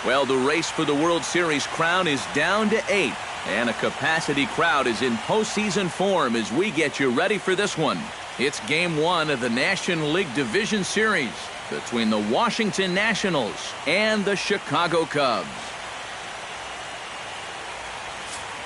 Well, the race for the World Series crown is down to 8, and a capacity crowd is in postseason form as we get you ready for this one. It's Game 1 of the National League Division Series between the Washington Nationals and the Chicago Cubs.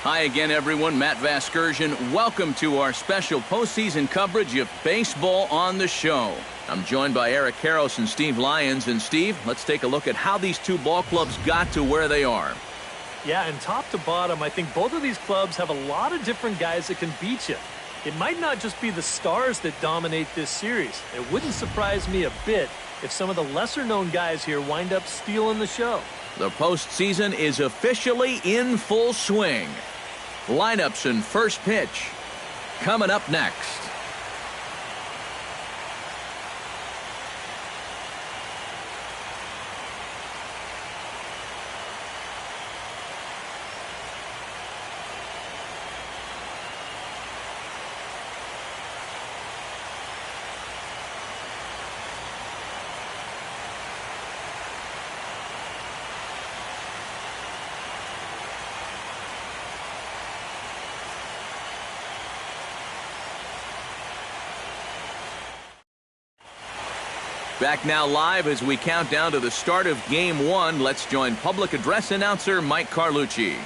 Hi again, everyone. Matt Vasgersian. Welcome to our special postseason coverage of baseball on the show. I'm joined by Eric Karros and Steve Lyons. And Steve, let's take a look at how these two ball clubs got to where they are. Yeah, and top to bottom, I think both of these clubs have a lot of different guys that can beat you. It might not just be the stars that dominate this series. It wouldn't surprise me a bit if some of the lesser-known guys here wind up stealing the show. The postseason is officially in full swing. Lineups and first pitch coming up next. Back now live as we count down to the start of Game 1. Let's join public address announcer Mike Carlucci.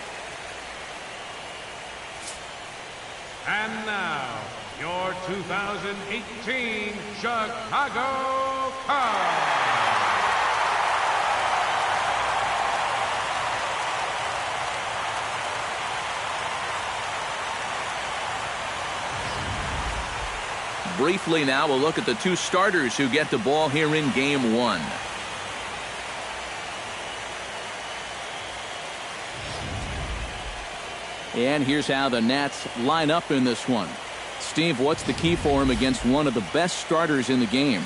And now, your 2018 Chicago Cubs. Briefly now, we'll look at the two starters who get the ball here in Game 1. And here's how the Nats line up in this one. Steve, what's the key for him against one of the best starters in the game?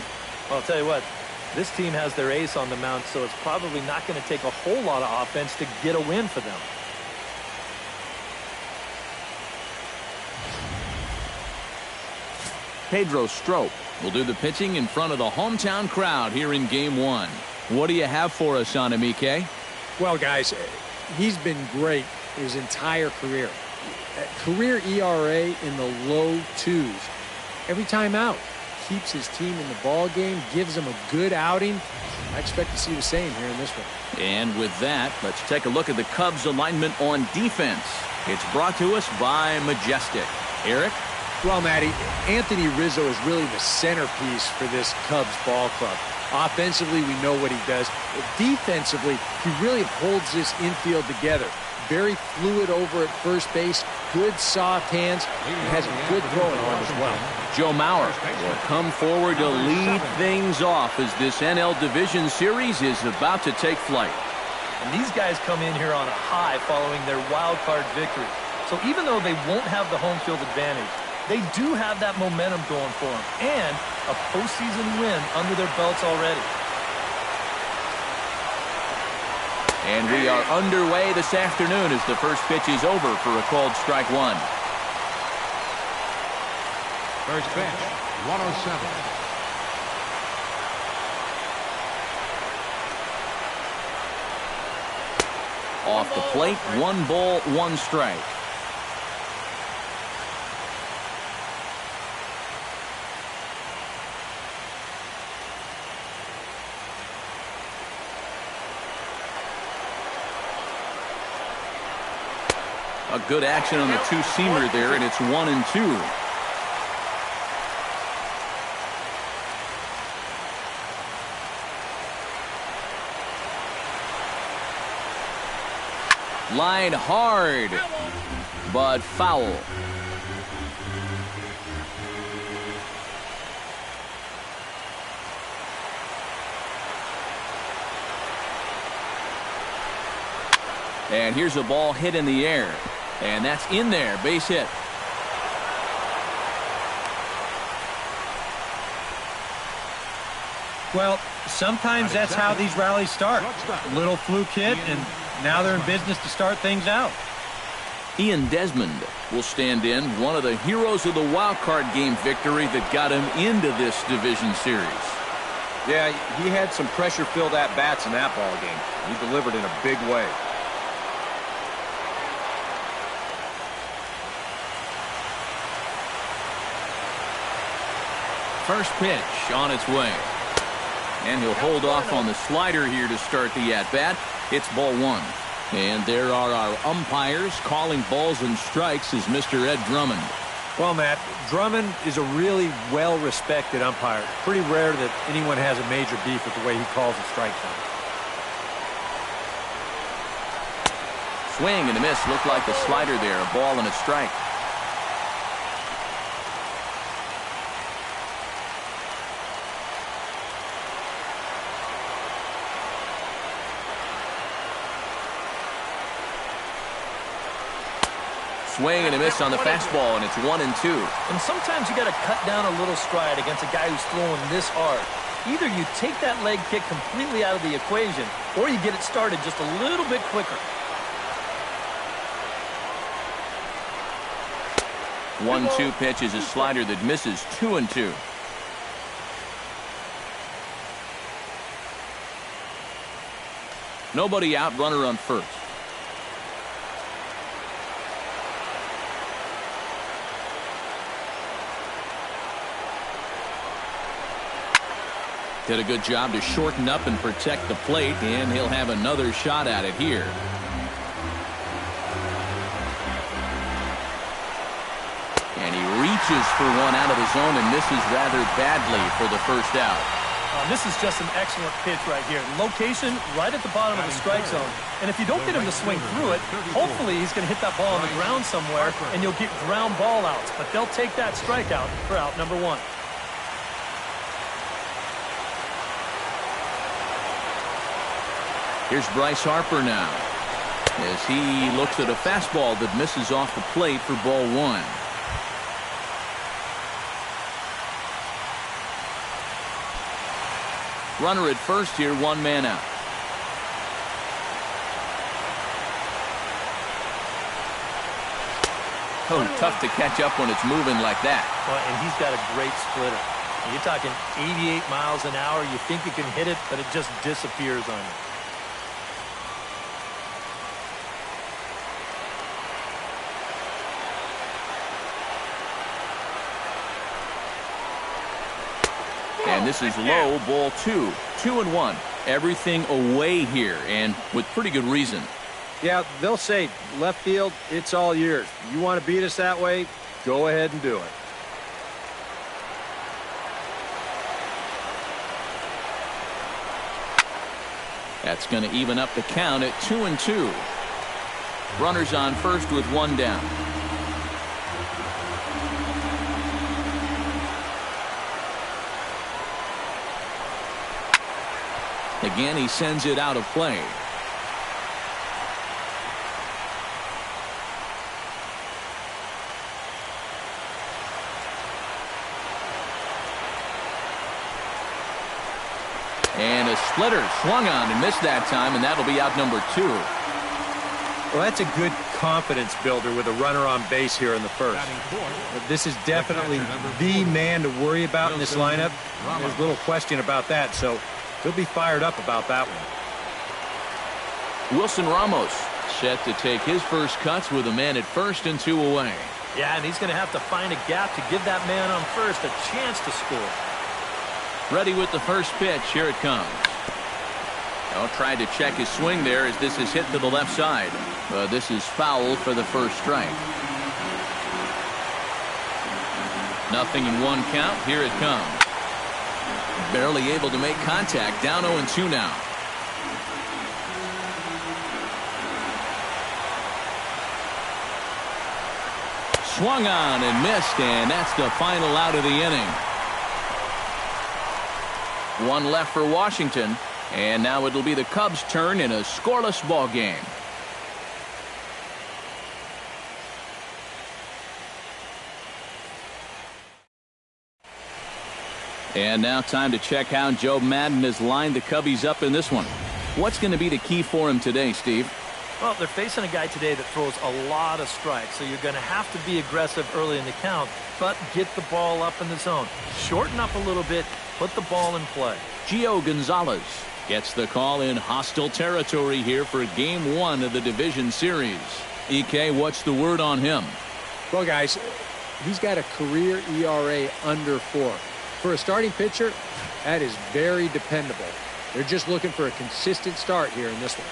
Well, I'll tell you what, this team has their ace on the mound, so it's probably not going to take a whole lot of offense to get a win for them. Pedro Strop will do the pitching in front of the hometown crowd here in Game 1. What do you have for us on him, EK? Well, guys, he's been great his entire career. Career ERA in the low 2s. Every time out, keeps his team in the ball game, gives them a good outing. I expect to see the same here in this one. And with that, let's take a look at the Cubs alignment on defense. It's brought to us by Majestic. Eric? Well, Matty, Anthony Rizzo is really the centerpiece for this Cubs ball club. Offensively, we know what he does. Defensively, he really holds this infield together. Very fluid over at first base, good soft hands, and has a good throwing arm as well. Joe Mauer will come forward to lead things off as this NL Division Series is about to take flight. And these guys come in here on a high following their wild card victory. So even though they won't have the home field advantage, they do have that momentum going for them and a postseason win under their belts already. And we are underway this afternoon as the first pitch is over for a called strike one. First pitch, 107. Off the plate, 1 ball, 1 strike. A good action on the two-seamer there, and it's 1-2. Line hard, but foul. And here's a ball hit in the air. And that's in there, base hit. Well, sometimes that's how these rallies start. A little fluke hit, and now they're in business to start things out. Ian Desmond will stand in, one of the heroes of the wild card game victory that got him into this division series. Yeah, he had some pressure-filled at-bats in that ball game. He delivered in a big way. First pitch on its way. And he'll hold off on the slider here to start the at-bat. It's ball one. And there are our umpires calling balls and strikes as Mr. Ed Drummond. Well, Matt, Drummond is a really well-respected umpire. Pretty rare that anyone has a major beef with the way he calls a strike zone. Swing and a miss. Looked like the slider there. A ball and a strike. Swing and a miss on the fastball, and it's 1-2. And sometimes you got to cut down a little stride against a guy who's throwing this hard. Either you take that leg kick completely out of the equation, or you get it started just a little bit quicker. 1-2 pitch is a slider that misses. 2-2. Nobody out, runner on first. Did a good job to shorten up and protect the plate, and he'll have another shot at it here. And he reaches for one out of the zone and misses rather badly for the first out. This is just an excellent pitch right here. Location right at the bottom of the strike zone. And if you don't get him to swing through it, hopefully he's going to hit that ball on the ground somewhere, and you'll get ground ball outs. But they'll take that strikeout for out number one. Here's Bryce Harper now as he looks at a fastball that misses off the plate for ball one. Runner at first here, one man out. Oh, tough to catch up when it's moving like that. Well, and he's got a great splitter. You're talking 88 miles an hour. You think you can hit it, but it just disappears on you. And this is low, ball two. 2-1. Everything away here, and with pretty good reason. Yeah, they'll say, left field, it's all yours. You want to beat us that way? Go ahead and do it. That's going to even up the count at 2-2. Runners on first with one down. Again, he sends it out of play. And a splitter swung on and missed that time, and that'll be out number two. Well, that's a good confidence builder with a runner on base here in the first. This is definitely the man to worry about in this lineup. There's little question about that, so he'll be fired up about that one. Wilson Ramos set to take his first cuts with a man at first and two away. Yeah, and he's going to have to find a gap to give that man on first a chance to score. Ready with the first pitch. Here it comes. Well, tried to check his swing there as this is hit to the left side. This is foul for the first strike. Nothing in one count. Here it comes. Barely able to make contact. Down 0-2 now. Swung on and missed, and that's the final out of the inning. One left for Washington, and now it'll be the Cubs' turn in a scoreless ball game. And now time to check how Joe Madden has lined the Cubbies up in this one. What's going to be the key for him today, Steve? Well, they're facing a guy today that throws a lot of strikes, so you're going to have to be aggressive early in the count, but get the ball up in the zone. Shorten up a little bit, put the ball in play. Gio Gonzalez gets the call in hostile territory here for Game 1 of the Division Series. EK, what's the word on him? Well, guys, he's got a career ERA under 4. For a starting pitcher, that is very dependable. They're just looking for a consistent start here in this one.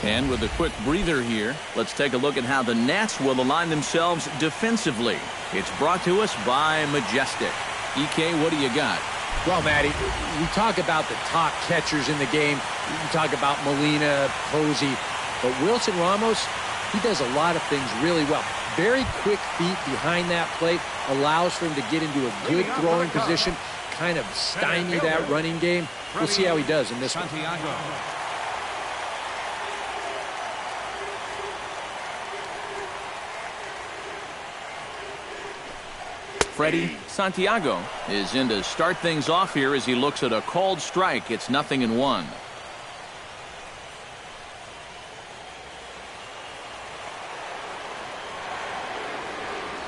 And with a quick breather here, let's take a look at how the Nats will align themselves defensively. It's brought to us by Majestic. EK, what do you got? Well, Matty, we talk about the top catchers in the game. We talk about Molina, Posey, but Wilson Ramos, he does a lot of things really well. Very quick feet behind that plate, allows for him to get into a good throwing position, kind of stymie that running game. We'll see how he does in this one. Freddie Santiago is in to start things off here as he looks at a called strike. It's 0-1.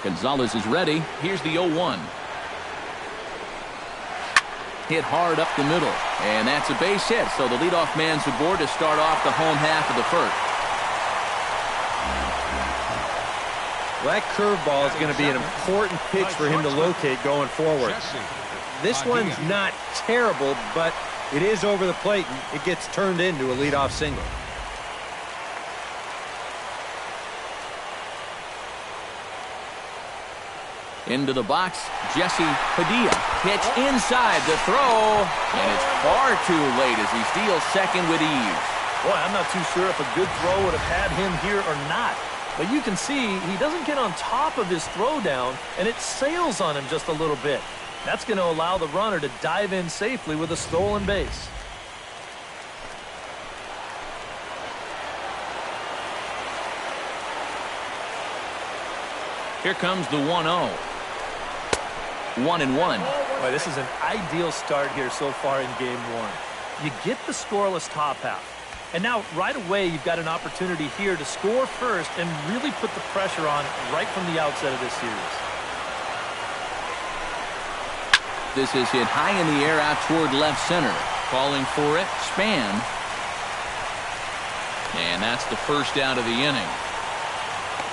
Gonzalez is ready. Here's the 0-1. Hit hard up the middle, and that's a base hit. So the leadoff man's aboard to start off the home half of the first. Well, that curveball is going to be an important pitch for him to locate going forward. This one's not terrible, but it is over the plate, and it gets turned into a leadoff single. Into the box, Jesse Padilla. Pitch inside the throw, and it's far too late as he steals second with ease. Boy, I'm not too sure if a good throw would have had him here or not. But you can see he doesn't get on top of his throw down, and it sails on him just a little bit. That's going to allow the runner to dive in safely with a stolen base. Here comes the 1-0. 1-1. Boy, this is an ideal start here so far in Game 1. You get the scoreless top half. And now, right away, you've got an opportunity here to score first and really put the pressure on right from the outset of this series. This is hit high in the air out toward left center. Calling for it, Span. And that's the first out of the inning.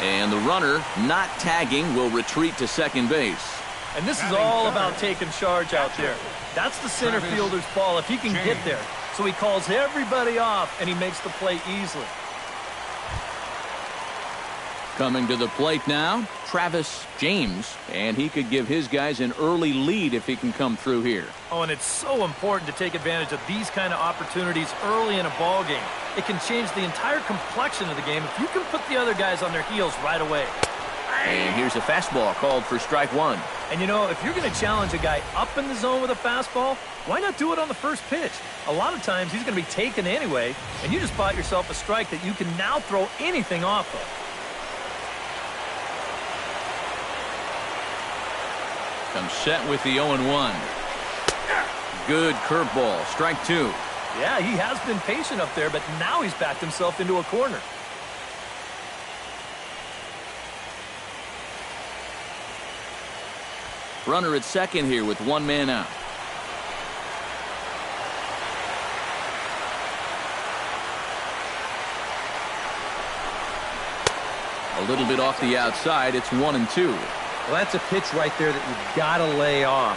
And the runner, not tagging, will retreat to second base. And this is all about taking charge out there. That's the center fielder's ball if he can get there. So he calls everybody off, and he makes the play easily. Coming to the plate now, Travis James, and he could give his guys an early lead if he can come through here. Oh, and it's so important to take advantage of these kind of opportunities early in a ball game. It can change the entire complexion of the game if you can put the other guys on their heels right away. And here's a fastball called for strike one. And you know, if you're going to challenge a guy up in the zone with a fastball, why not do it on the first pitch? A lot of times he's going to be taken anyway, and you just bought yourself a strike that you can now throw anything off of. Comes set with the 0-1. Good curveball, strike two. Yeah, he has been patient up there, but now he's backed himself into a corner. Runner at second here with one man out. A little bit off the outside. It's 1-2. Well, that's a pitch right there that you've got to lay off.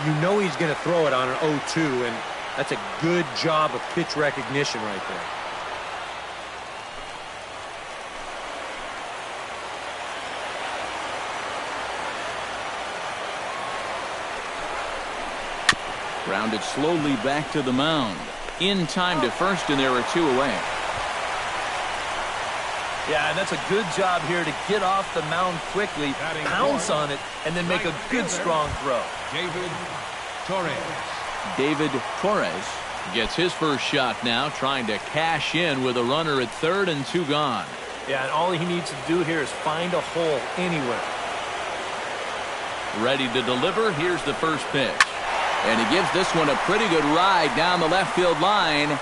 You know he's going to throw it on an 0-2, and that's a good job of pitch recognition right there. Grounded slowly back to the mound. In time to first, and there are two away. Yeah, and that's a good job here to get off the mound quickly, pounce on it, and then make a good, strong throw. David Torres gets his first shot now, trying to cash in with a runner at third and two gone. Yeah, and all he needs to do here is find a hole anywhere. Ready to deliver. Here's the first pitch. And he gives this one a pretty good ride down the left field line.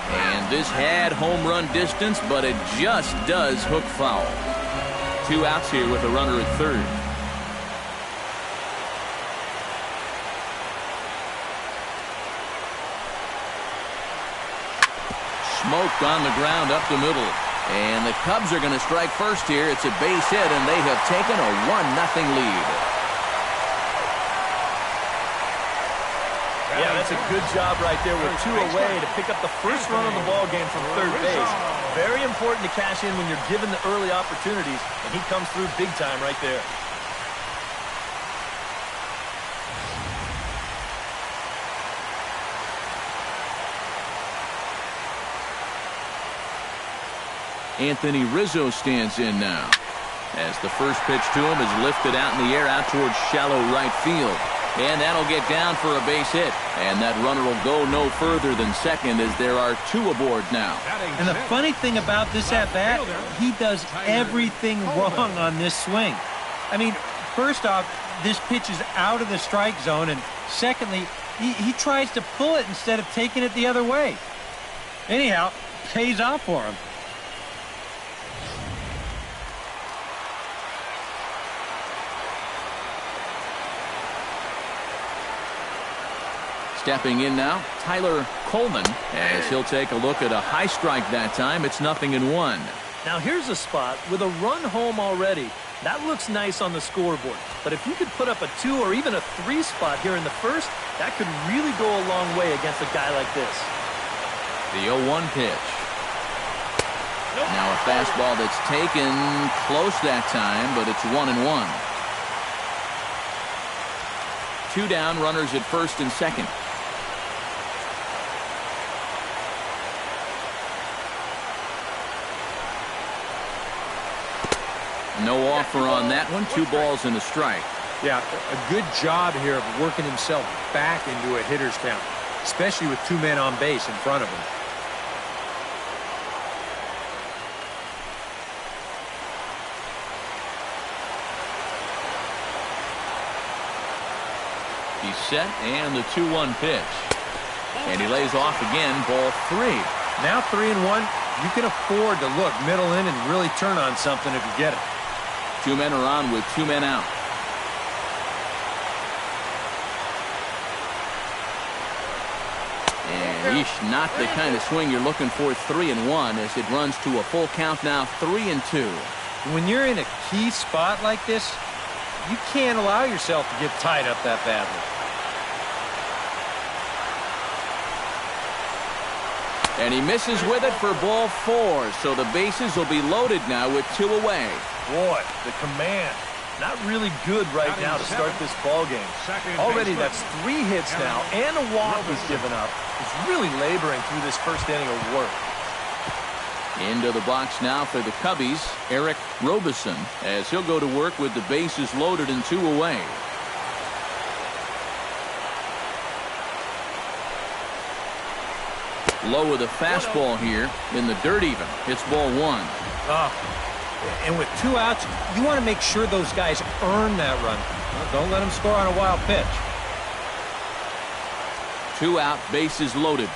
And this had home run distance, but it just does hook foul. 2 outs here with a runner at third. Smoked on the ground up the middle. And the Cubs are going to strike first here. It's a base hit, and they have taken a 1-0 lead. Yeah, that's a good job right there with 2 away to pick up the first run on the ball game from third base. Very important to cash in when you're given the early opportunities, and he comes through big time right there. Anthony Rizzo stands in now as the first pitch to him is lifted out in the air out towards shallow right field. And that'll get down for a base hit. And that runner will go no further than second as there are 2 aboard now. And the funny thing about this at-bat, he does everything wrong on this swing. I mean, first off, this pitch is out of the strike zone. And secondly, he tries to pull it instead of taking it the other way. Anyhow, pays off for him. Stepping in now, Tyler Coleman, as he'll take a look at a high strike that time. It's 0-1. Now here's a spot with a run home already. That looks nice on the scoreboard. But if you could put up a 2 or even a 3 spot here in the first, that could really go a long way against a guy like this. The 0-1 pitch. Now a fastball that's taken close that time, but it's 1-1. 2 down, runners at first and second. No offer on that one. 2 balls and a strike. Yeah, a good job here of working himself back into a hitter's count, especially with 2 men on base in front of him. He's set, and the 2-1 pitch. And he lays off again, ball 3. Now 3-1, you can afford to look middle in and really turn on something if you get it. 2 men are on with 2 men out. And not the kind of swing you're looking for. 3-1 as it runs to a full count now, 3-2. When you're in a key spot like this, you can't allow yourself to get tied up that badly. And he misses with it for ball 4. So the bases will be loaded now with 2 away. Boy, the command. Not really good right now to start this ball game. Already that's 3 hits now, and a walk was given up. He's really laboring through this first inning of work. Into the box now for the Cubbies, Eric Robeson, as he'll go to work with the bases loaded and 2 away. Low with a fastball here in the dirt even. It's ball 1. And with 2 outs, you want to make sure those guys earn that run. Don't let them score on a wild pitch. 2 out, bases loaded.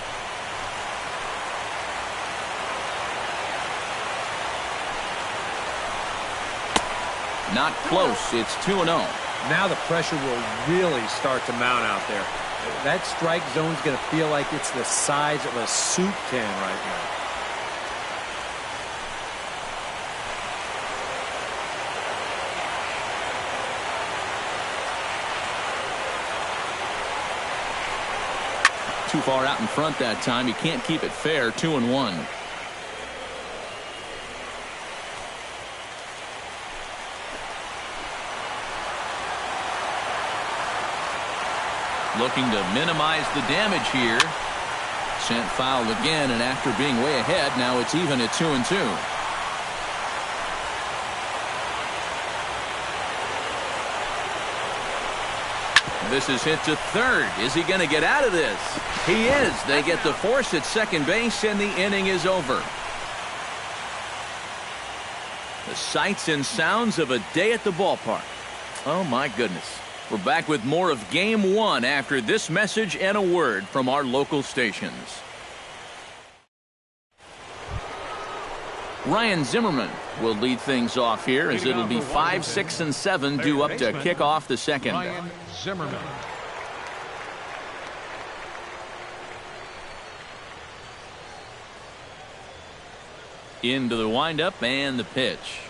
Not close. It's 2-0. Now the pressure will really start to mount out there. That strike zone's going to feel like it's the size of a soup can right now. Too far out in front that time. He can't keep it fair. 2-1. Looking to minimize the damage here. Sent foul again, and after being way ahead, now it's even at 2-2. This is hit to third. Is he going to get out of this? He is. They get the force at second base, and the inning is over. The sights and sounds of a day at the ballpark. Oh, my goodness. We're back with more of Game 1 after this message and a word from our local stations. Ryan Zimmerman will lead things off here as it'll be 5, 6, and 7 due up to kick off the second. Ryan Zimmerman. Into the windup and the pitch.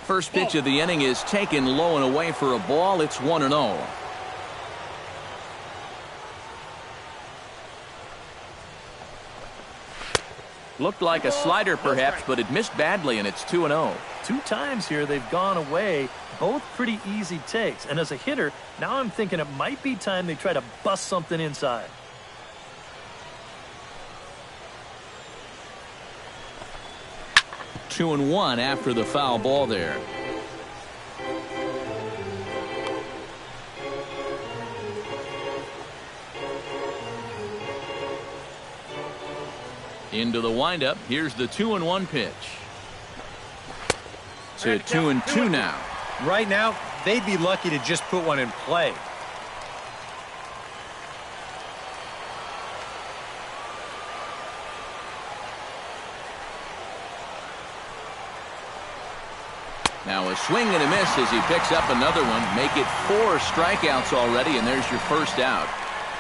First pitch of the inning is taken low and away for a ball. It's 1-0. Looked like a slider perhaps, but it missed badly, and it's 2-0. 2 times here they've gone away, both pretty easy takes. And as a hitter, now I'm thinking it might be time they try to bust something inside. Two and one after the foul ball there. Into the windup. Here's the 2-1 pitch. To 2-2 now. Right now, they'd be lucky to just put one in play. Now a swing and a miss as he picks up another one. Make it 4 strikeouts already, and there's your first out.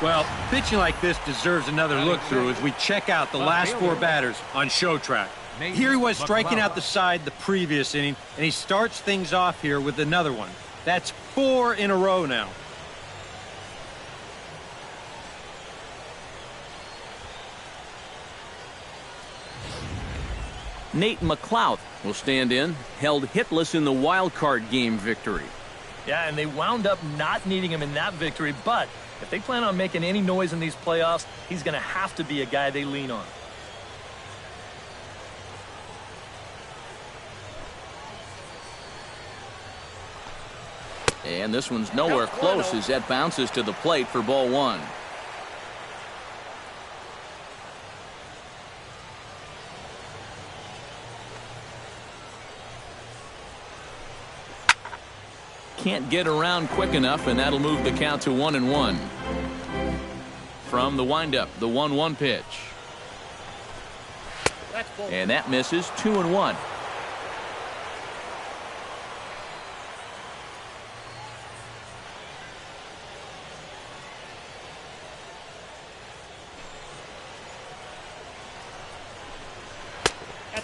Well, pitching like this deserves another look through as we check out the last 4 batters on show track. Here he was striking out the side the previous inning, and he starts things off here with another one. That's 4 in a row now. Nate McLeod will stand in, held hitless in the wild card game victory. Yeah, and they wound up not needing him in that victory, but if they plan on making any noise in these playoffs, he's going to have to be a guy they lean on. And this one's nowhere close as that bounces to the plate for ball 1. Can't get around quick enough, and that'll move the count to 1-1. From the windup, the 1-1 pitch. And that misses. 2-1.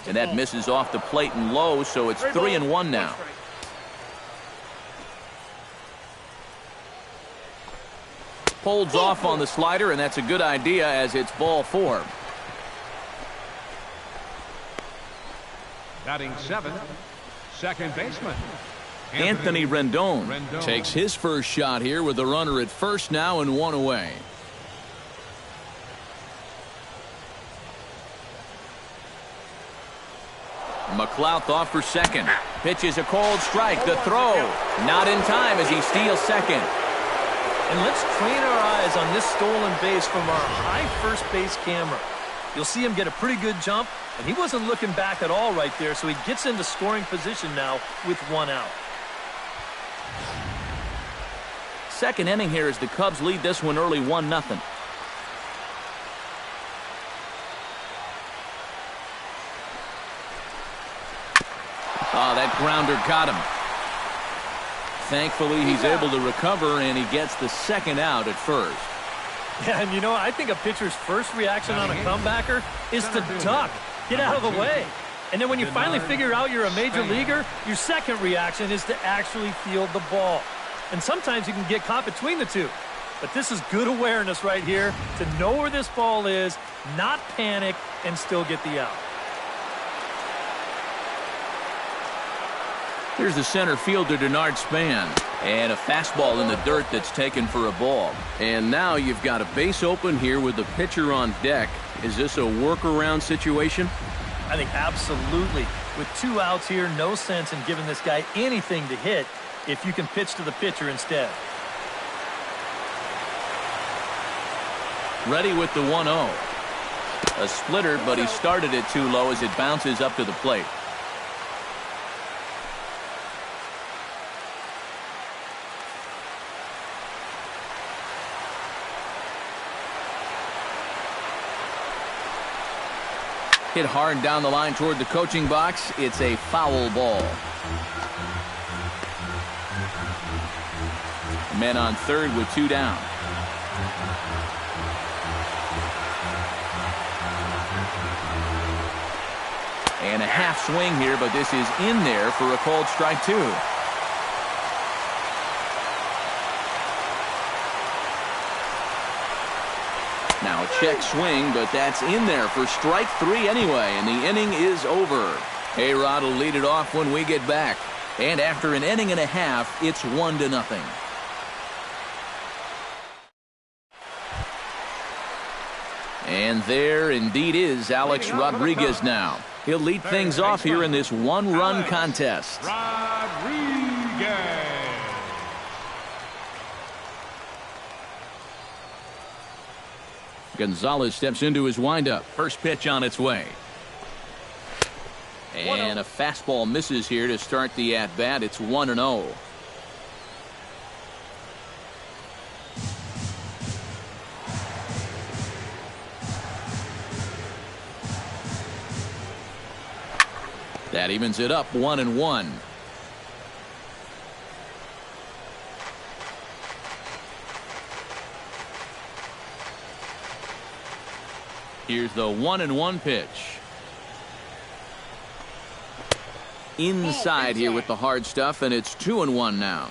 And that misses off the plate and low, so it's 3-1 now. Holds off on the slider, and that's a good idea as it's ball 4. Batting 7, second baseman Anthony Rendon takes his first shot here with a runner at first now and 1 away. McLeod off for second. Pitches a cold strike. The throw not in time as he steals second. And let's train our eyes on this stolen base from our high first base camera. You'll see him get a pretty good jump, and he wasn't looking back at all right there, so he gets into scoring position now with 1 out. Second inning here as the Cubs lead this one early 1-0. Oh, that grounder got him. Thankfully, he's able to recover, and he gets the second out at first. Yeah, and you know, I think a pitcher's first reaction on a comebacker is to duck, get out of the way. And then when you finally figure out you're a major leaguer, your second reaction is to actually field the ball. And sometimes you can get caught between the two. But this is good awareness right here to know where this ball is, not panic, and still get the out. Here's the center fielder, Denard Span. And a fastball in the dirt that's taken for a ball. And now you've got a base open here with the pitcher on deck. Is this a workaround situation? I think absolutely. With 2 outs here, no sense in giving this guy anything to hit if you can pitch to the pitcher instead. Ready with the 1-0. A splitter, but he started it too low as it bounces up to the plate. Hit hard down the line toward the coaching box. It's a foul ball. Men on third with 2 down. And a half swing here, but this is in there for a called strike 2. Now a check swing, but that's in there for strike 3 anyway, and the inning is over. A-Rod will lead it off when we get back. And after an inning and a half, it's 1-0. And there indeed is Alex Rodriguez now. He'll lead things off here in this one-run contest. Rodriguez. Gonzalez steps into his windup. First pitch on its way. And a fastball misses here to start the at-bat. It's 1-0. That evens it up 1-1. Here's the 1-1 pitch. Inside here with the hard stuff, and it's 2-1 now.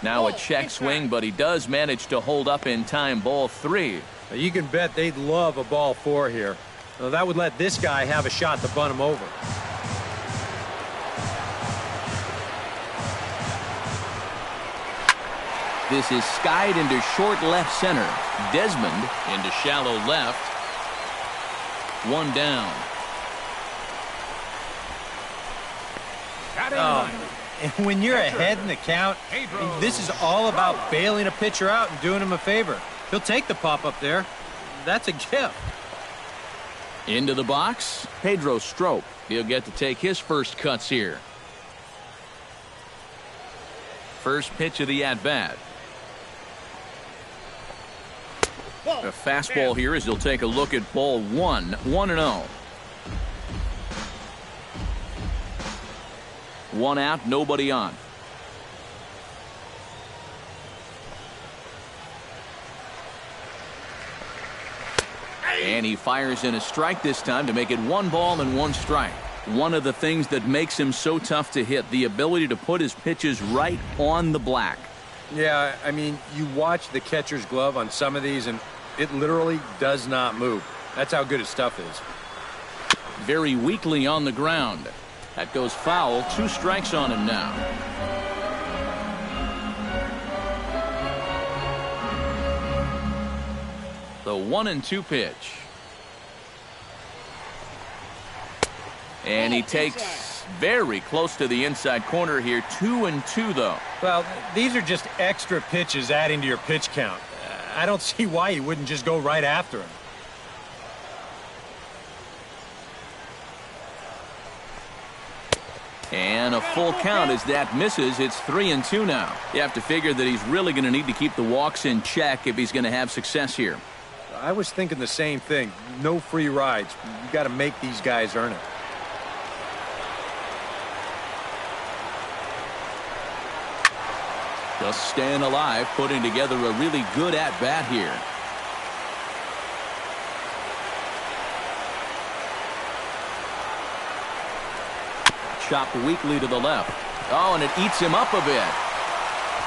Now a check swing, but he does manage to hold up in time. Ball 3. You can bet they'd love a ball 4 here. Now, that would let this guy have a shot to bunt him over. This is skied into short left center. Desmond into shallow left. 1 down. And when you're ahead in the count, this is all about bailing a pitcher out and doing him a favor. He'll take the pop up there. That's a gift. Into the box, Pedro Strop. He'll get to take his first cuts here. First pitch of the at-bat. A fastball here as he'll take a look at ball 1. 1-0. 1 out, nobody on. And he fires in a strike this time to make it 1 ball and 1 strike. One of the things that makes him so tough to hit, the ability to put his pitches right on the black. Yeah, I mean, you watch the catcher's glove on some of these, and it literally does not move. That's how good his stuff is. Very weakly on the ground. That goes foul. 2 strikes on him now. The 1-2 pitch. And he takes very close to the inside corner here. 2-2 though. Well, these are just extra pitches adding to your pitch count. I don't see why you wouldn't just go right after him. And a full count as that misses. It's 3-2 now. You have to figure that he's really going to need to keep the walks in check if he's going to have success here. I was thinking the same thing. No free rides. You got to make these guys earn it. Just staying alive, putting together a really good at-bat here. Chopped weakly to the left. Oh, and it eats him up a bit.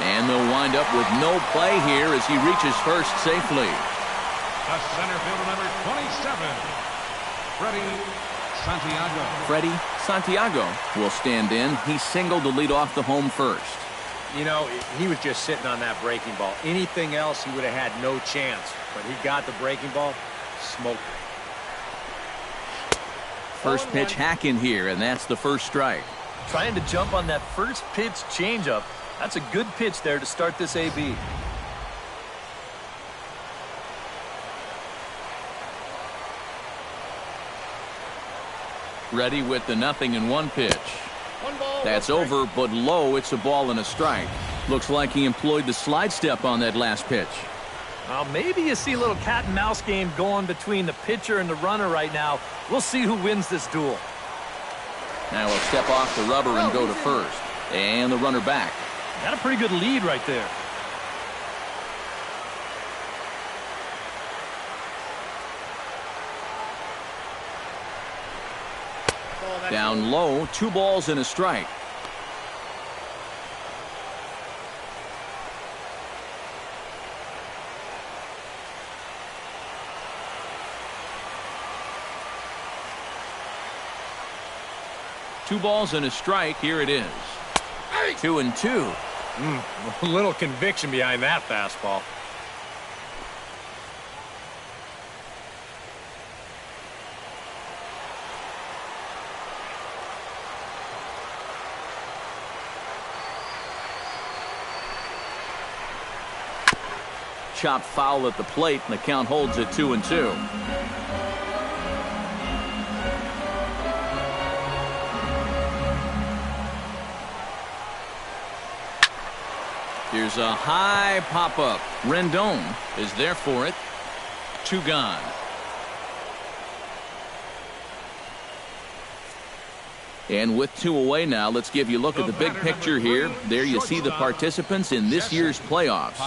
And they'll wind up with no play here as he reaches first safely. The center fielder, number 27, Freddie Santiago. Freddie Santiago will stand in. He singled to lead off the home first. You know, he was just sitting on that breaking ball. Anything else, he would have had no chance. But he got the breaking ball, smoked it. First pitch hack in here, and that's the first strike. Trying to jump on that first pitch changeup. That's a good pitch there to start this AB. Ready with the 0-1 pitch. That's over, but low. It's a ball and a strike. Looks like he employed the slide step on that last pitch. Well, maybe you see a little cat and mouse game going between the pitcher and the runner right now. We'll see who wins this duel. Now he'll step off the rubber and go to first. And the runner back. Got a pretty good lead right there. Down low, 2 balls and a strike. Two balls and a strike. Here it is. 2-2. A little conviction behind that fastball. Chopped foul at the plate, and the count holds at 2-2. Here's a high pop-up. Rendon is there for it. 2 gone. And with 2 away now, let's give you a look at the big picture here. There you see the participants in this year's playoffs.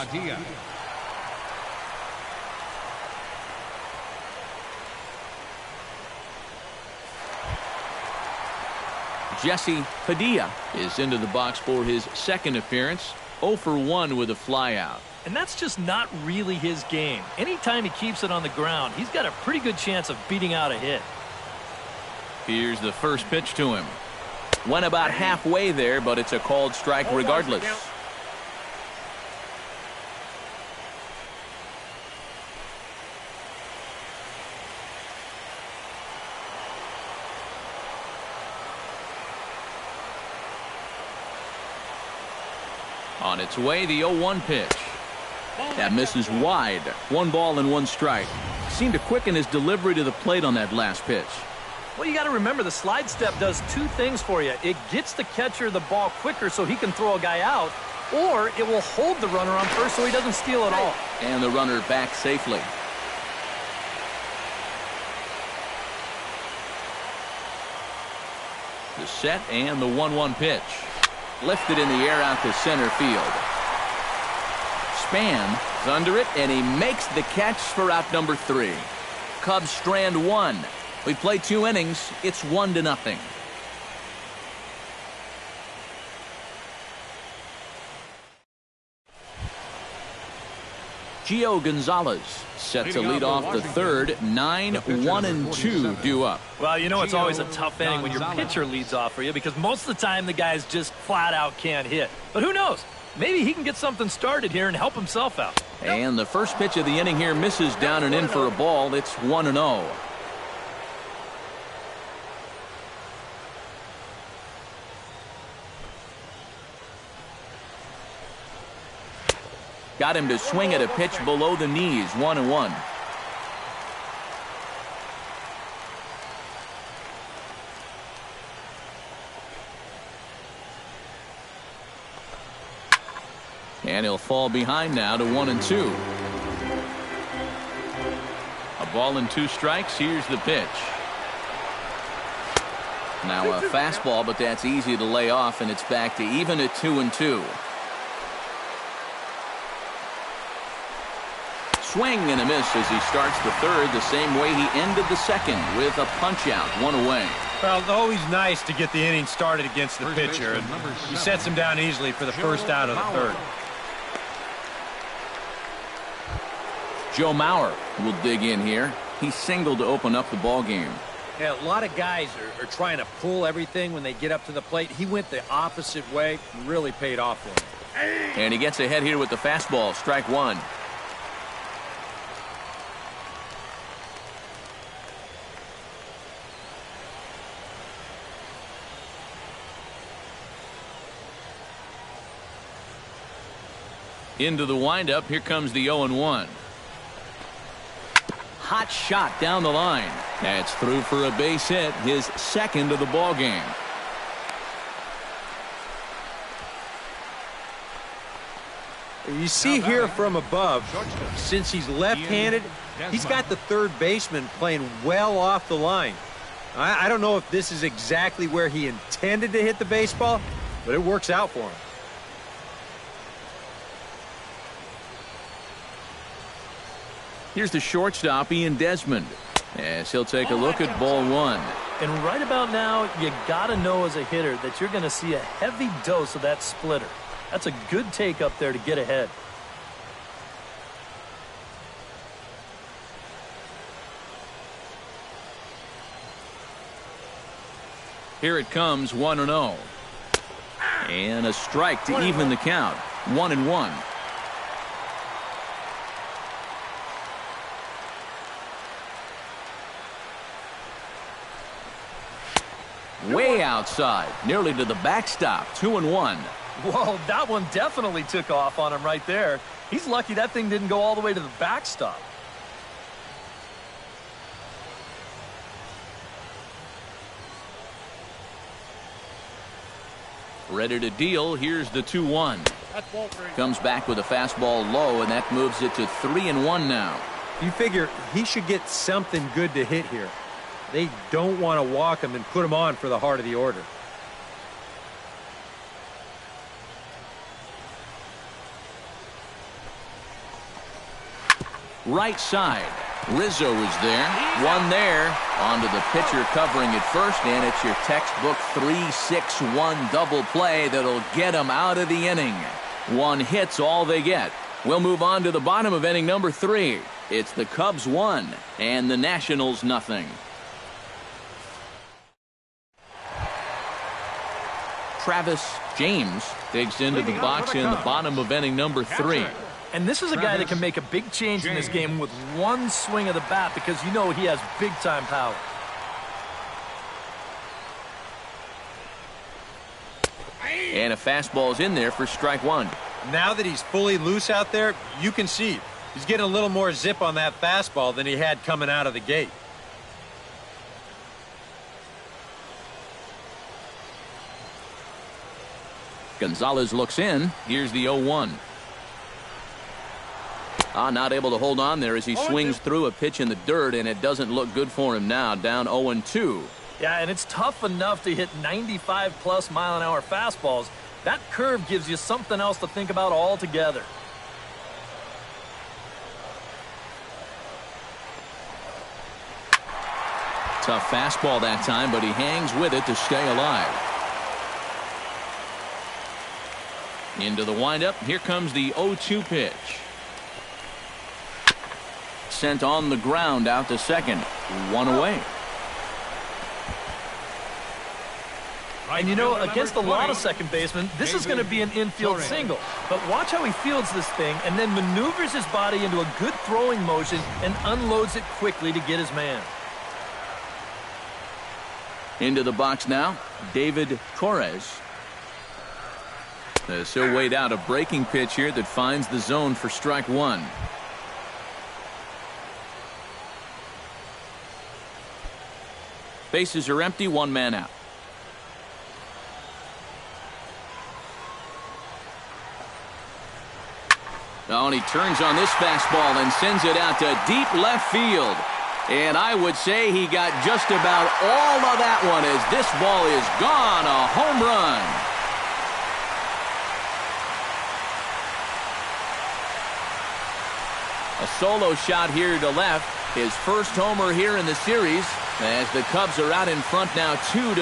Jesse Padilla is into the box for his second appearance. 0 for 1 with a flyout. And that's just not really his game. Anytime he keeps it on the ground, he's got a pretty good chance of beating out a hit. Here's the first pitch to him. Went about halfway there, but it's a called strike regardless. On its way, the 0-1 pitch. That misses wide. 1 ball and 1 strike. Seemed to quicken his delivery to the plate on that last pitch. Well, you got to remember the slide step does 2 things for you. It gets the catcher the ball quicker so he can throw a guy out, or it will hold the runner on first so he doesn't steal it all. And the runner back safely. The set and the 1-1 pitch. Lifted in the air out to center field. Span is under it, and he makes the catch for out number 3. Cubs strand 1. We play 2 innings. It's 1-0. Gio Gonzalez set to lead off the third. 9-1-2 due up. Well, you know it's always a tough inning when your pitcher leads off for you because most of the time the guys just flat out can't hit. But who knows? Maybe he can get something started here and help himself out. And the first pitch of the inning here misses down and in for a ball. It's 1-0. Got him to swing at a pitch below the knees. 1-1. And he'll fall behind now to 1-2. A ball and 2 strikes. Here's the pitch. Now a fastball, but that's easy to lay off, and it's back to even at 2-2. Swing and a miss as he starts the third the same way he ended the second with a punch out. 1 away. Well, always nice to get the inning started against the pitcher, and he sets him down easily for the first out of the third. Joe Mauer will dig in here. He singled to open up the ball game. Yeah, a lot of guys are trying to pull everything when they get up to the plate. He went the opposite way and really paid off for him. And he gets ahead here with the fastball. Strike 1. Into the windup. Here comes the 0-1. hot shot down the line. That's through for a base hit, his second of the ball game. You see here from above, since he's left-handed, he's got the third baseman playing well off the line. I don't know if this is exactly where he intended to hit the baseball, but it works out for him. Here's the shortstop, Ian Desmond, as he'll take a look at ball one. And right about now, you got to know as a hitter that you're going to see a heavy dose of that splitter. That's a good take up there to get ahead. Here it comes, 1-0. And a strike to even the count. 1-1. Way outside, nearly to the backstop. 2-1. Whoa, that one definitely took off on him right there. He's lucky that thing didn't go all the way to the backstop. Ready to deal. Here's the 2-1. Comes back with a fastball low, and that moves it to 3-1 now. You figure he should get something good to hit here. They don't want to walk him and put him on for the heart of the order. Right side. Rizzo is there. One there. Onto the pitcher covering at first, and it's your textbook 3-6-1 double play that'll get him out of the inning. One hit's all they get. We'll move on to the bottom of inning number 3. It's the Cubs 1 and the Nationals nothing. Travis James digs into the box in the bottom of inning number 3. And this is a guy that can make a big change in this game with one swing of the bat, because you know he has big-time power. And a fastball's in there for strike one. Now that he's fully loose out there, you can see he's getting a little more zip on that fastball than he had coming out of the gate. Gonzalez looks in. Here's the 0-1. Not able to hold on there as he swings through a pitch in the dirt, and it doesn't look good for him now. Down 0-2. Yeah, and it's tough enough to hit 95+ mile-an-hour fastballs. That curve gives you something else to think about altogether. Tough fastball that time, but he hangs with it to stay alive. Into the windup. Here comes the 0-2 pitch. Sent on the ground out to second. One away. And you know, against a lot of second basemen, this is going to be an infield single. But watch how he fields this thing and then maneuvers his body into a good throwing motion and unloads it quickly to get his man. Into the box now, David Torres. So wait out a breaking pitch here that finds the zone for strike one. Bases are empty, one man out. Oh, and he turns on this fastball and sends it out to deep left field. And I would say he got just about all of that one as this ball is gone. A home run. A solo shot here to left. His first homer here in the series as the Cubs are out in front now 2-0.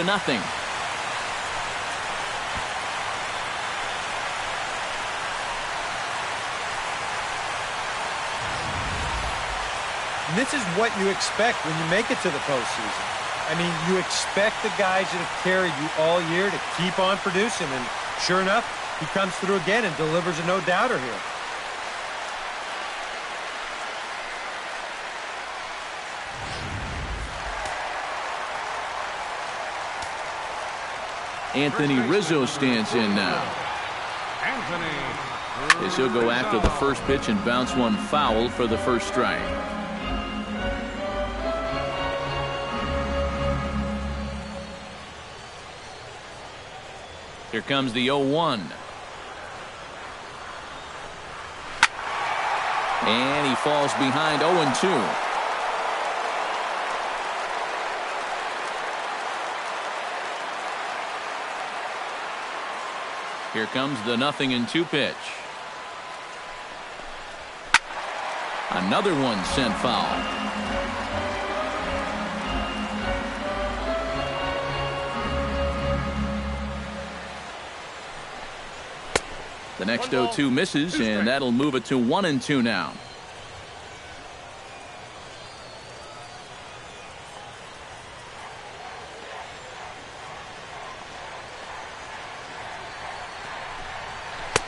And this is what you expect when you make it to the postseason. I mean, you expect the guys that have carried you all year to keep on producing, and sure enough, he comes through again and delivers a no-doubter here. Anthony Rizzo stands in now. As he'll go after the first pitch and bounce one foul for the first strike. Here comes the 0-1. And he falls behind 0-2. Here comes the 0-2 pitch. Another one sent foul. The next 0-2 misses, and that'll move it to 1-2 now.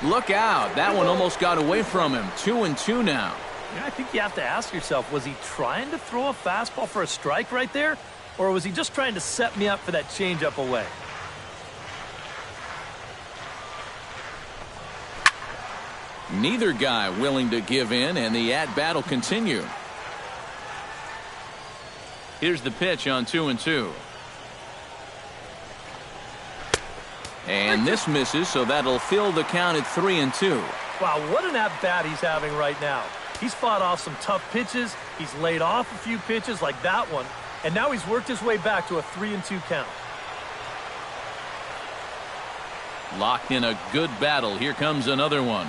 Look out. That one almost got away from him. 2-2 now. Yeah, I think you have to ask yourself, was he trying to throw a fastball for a strike right there? Or was he just trying to set me up for that changeup away? Neither guy willing to give in, and the at-bat will continue. Here's the pitch on 2-2. And this misses, so that'll fill the count at 3-2. Wow, what an at-bat he's having right now. He's fought off some tough pitches. He's laid off a few pitches like that one. And now he's worked his way back to a 3-2 count. Locked in a good battle. Here comes another one.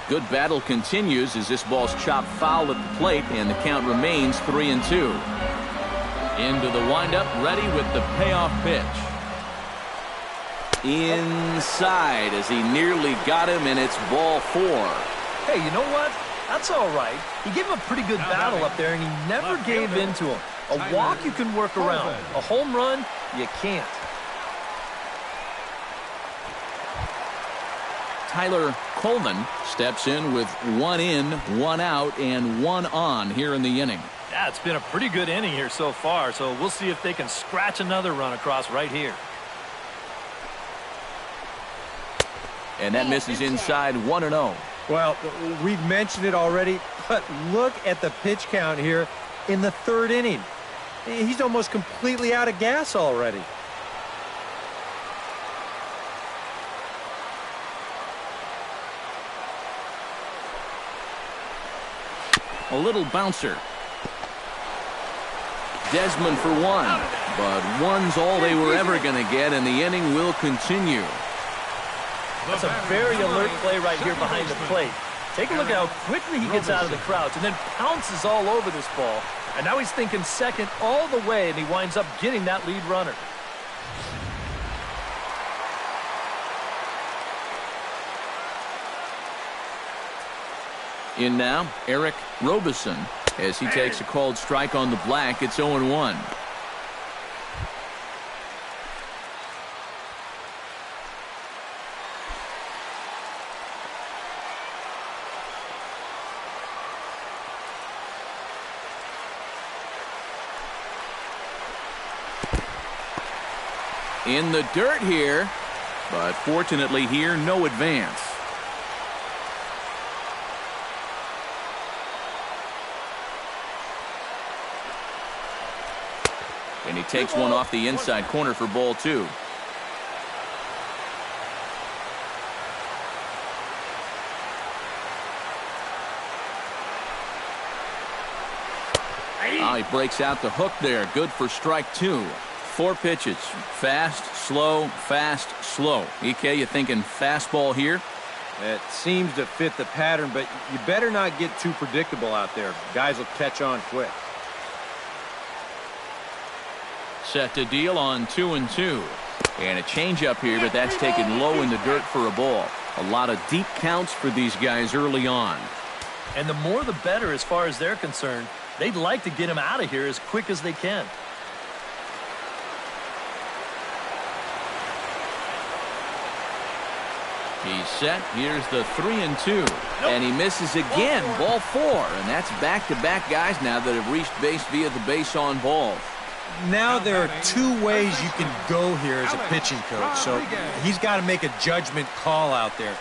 Good battle continues as this ball's chopped foul at the plate, and the count remains 3-2. Into the windup, ready with the payoff pitch. Inside as he nearly got him, and it's ball 4. Hey, you know what? That's all right. He gave him a pretty good battle up there, and he never gave in to him. A walk you can work around. A home run, you can't. Tyler Coleman steps in with 1 in, 1 out, and 1 on here in the inning. Yeah, it's been a pretty good inning here so far, so we'll see if they can scratch another run across right here. And that misses inside 1-0. Well, we've mentioned it already, but look at the pitch count here in the 3rd inning. He's almost completely out of gas already. A little bouncer. Desmond for 1, but 1's all they were ever going to get, and the inning will continue. That's a very alert play right here behind the plate. Take a look at how quickly he gets out of the crouch and then pounces all over this ball. And now he's thinking second all the way, and he winds up getting that lead runner. In now, Eric Robeson, as he takes a called strike on the black. It's 0-1. In the dirt here, but fortunately here, no advance. And he takes one off the inside corner for ball 2. Oh, he breaks out the hook there. Good for strike 2. 4 pitches. Fast, slow, fast, slow. EK, you thinking fastball here? It seems to fit the pattern, but you better not get too predictable out there. Guys will catch on quick. Set to deal on 2-2. And a changeup here, but that's taken low in the dirt for a ball. A lot of deep counts for these guys early on. And the more the better as far as they're concerned. They'd like to get him out of here as quick as they can. He's set. Here's the 3-2. And he misses again. Ball 4. And that's back-to-back guys now that have reached base via the base on balls. Now there are 2 ways you can go here as a pitching coach, so he's got to make a judgment call out there.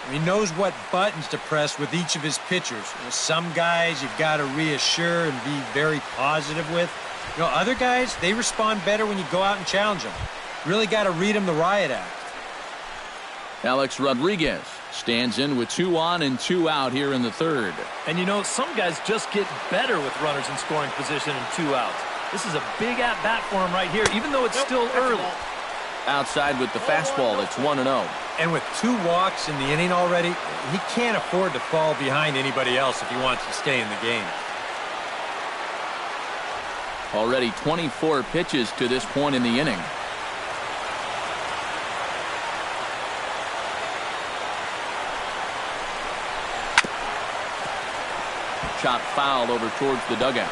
He knows what buttons to press with each of his pitchers. Some guys you've got to reassure and be very positive with. Other guys, they respond better when you go out and challenge them. Really got to read him the riot act. Alex Rodriguez stands in with 2 on and 2 out here in the third. And you know, some guys just get better with runners in scoring position and 2 outs. This is a big at-bat for him right here, even though it's still early. Outside with the fastball, it's 1-0. And with 2 walks in the inning already, he can't afford to fall behind anybody else if he wants to stay in the game. Already 24 pitches to this point in the inning. Chop foul over towards the dugout.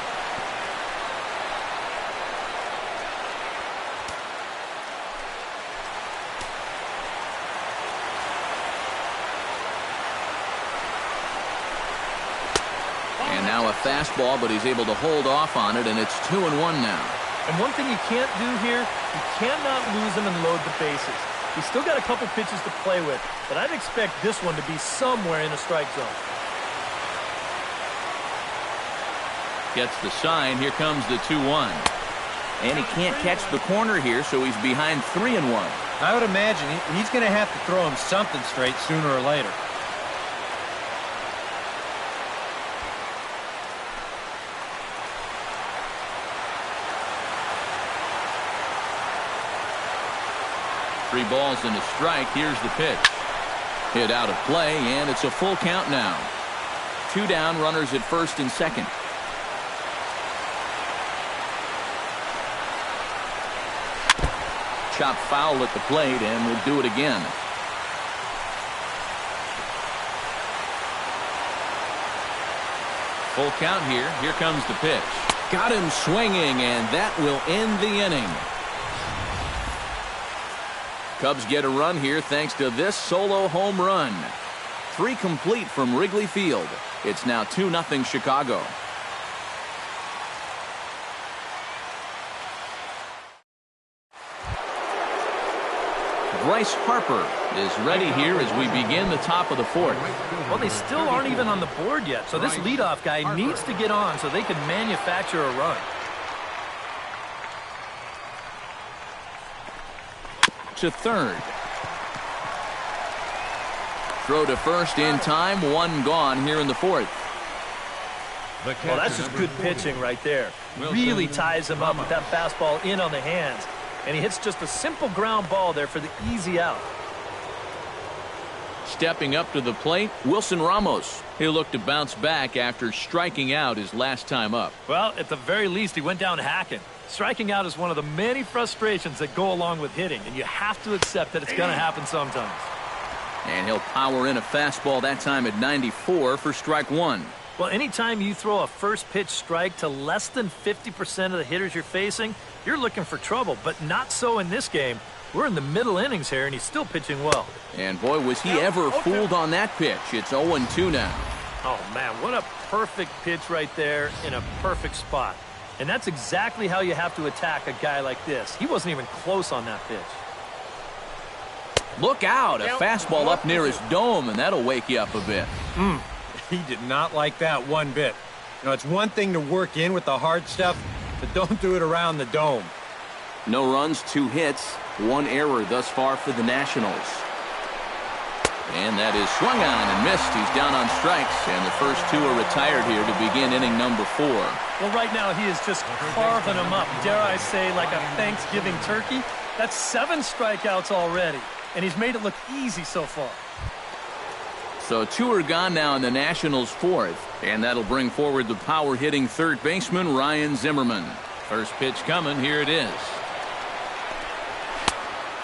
And now a fastball, but he's able to hold off on it, and it's 2-1 now. And one thing you can't do here, you cannot lose him and load the bases. He's still got a couple pitches to play with, but I'd expect this one to be somewhere in a strike zone. Gets the sign. Here comes the 2-1. And he can't catch the corner here, so he's behind 3-1. I would imagine he's going to have to throw him something straight sooner or later. Three balls and a strike. Here's the pitch. Hit out of play, and it's a full count now. 2 down, runners at first and second. Chop foul at the plate, and we'll do it again. Full count here. Here comes the pitch. Got him swinging, and that will end the inning. Cubs get a run here thanks to this solo home run. 3 complete from Wrigley Field. It's now 2-0 Chicago. Bryce Harper is ready here as we begin the top of the 4th. Well, they still aren't even on the board yet, so this leadoff guy needs to get on so they can manufacture a run. To third. Throw to first in time. 1 gone here in the 4th. Well, that's just good pitching right there. Really ties him up with that fastball in on the hands. And he hits just a simple ground ball there for the easy out. Stepping up to the plate, Wilson Ramos. He'll look to bounce back after striking out his last time up. Well, at the very least, he went down hacking. Striking out is one of the many frustrations that go along with hitting, and you have to accept that it's going to happen sometimes. And he'll power in a fastball that time at 94 for strike 1. Well, anytime you throw a first pitch strike to less than 50% of the hitters you're facing, you're looking for trouble, but not so in this game. We're in the middle innings here, and he's still pitching well. And boy, was he ever fooled on that pitch. It's 0-2 now. Oh, man, what a perfect pitch right there in a perfect spot. And that's exactly how you have to attack a guy like this. He wasn't even close on that pitch. Look out, a fastball up near his dome, and that'll wake you up a bit. He did not like that one bit. You know, it's one thing to work in with the hard stuff, but don't do it around the dome. No runs, 2 hits, 1 error thus far for the Nationals. And that is swung on and missed. He's down on strikes, and the first 2 are retired here to begin inning number 4. Well, right now he is just carving them up. Dare I say, like a Thanksgiving turkey? That's 7 strikeouts already, and he's made it look easy so far. So 2 are gone now in the Nationals' 4th, and that'll bring forward the power-hitting third baseman Ryan Zimmerman. First pitch coming. Here it is.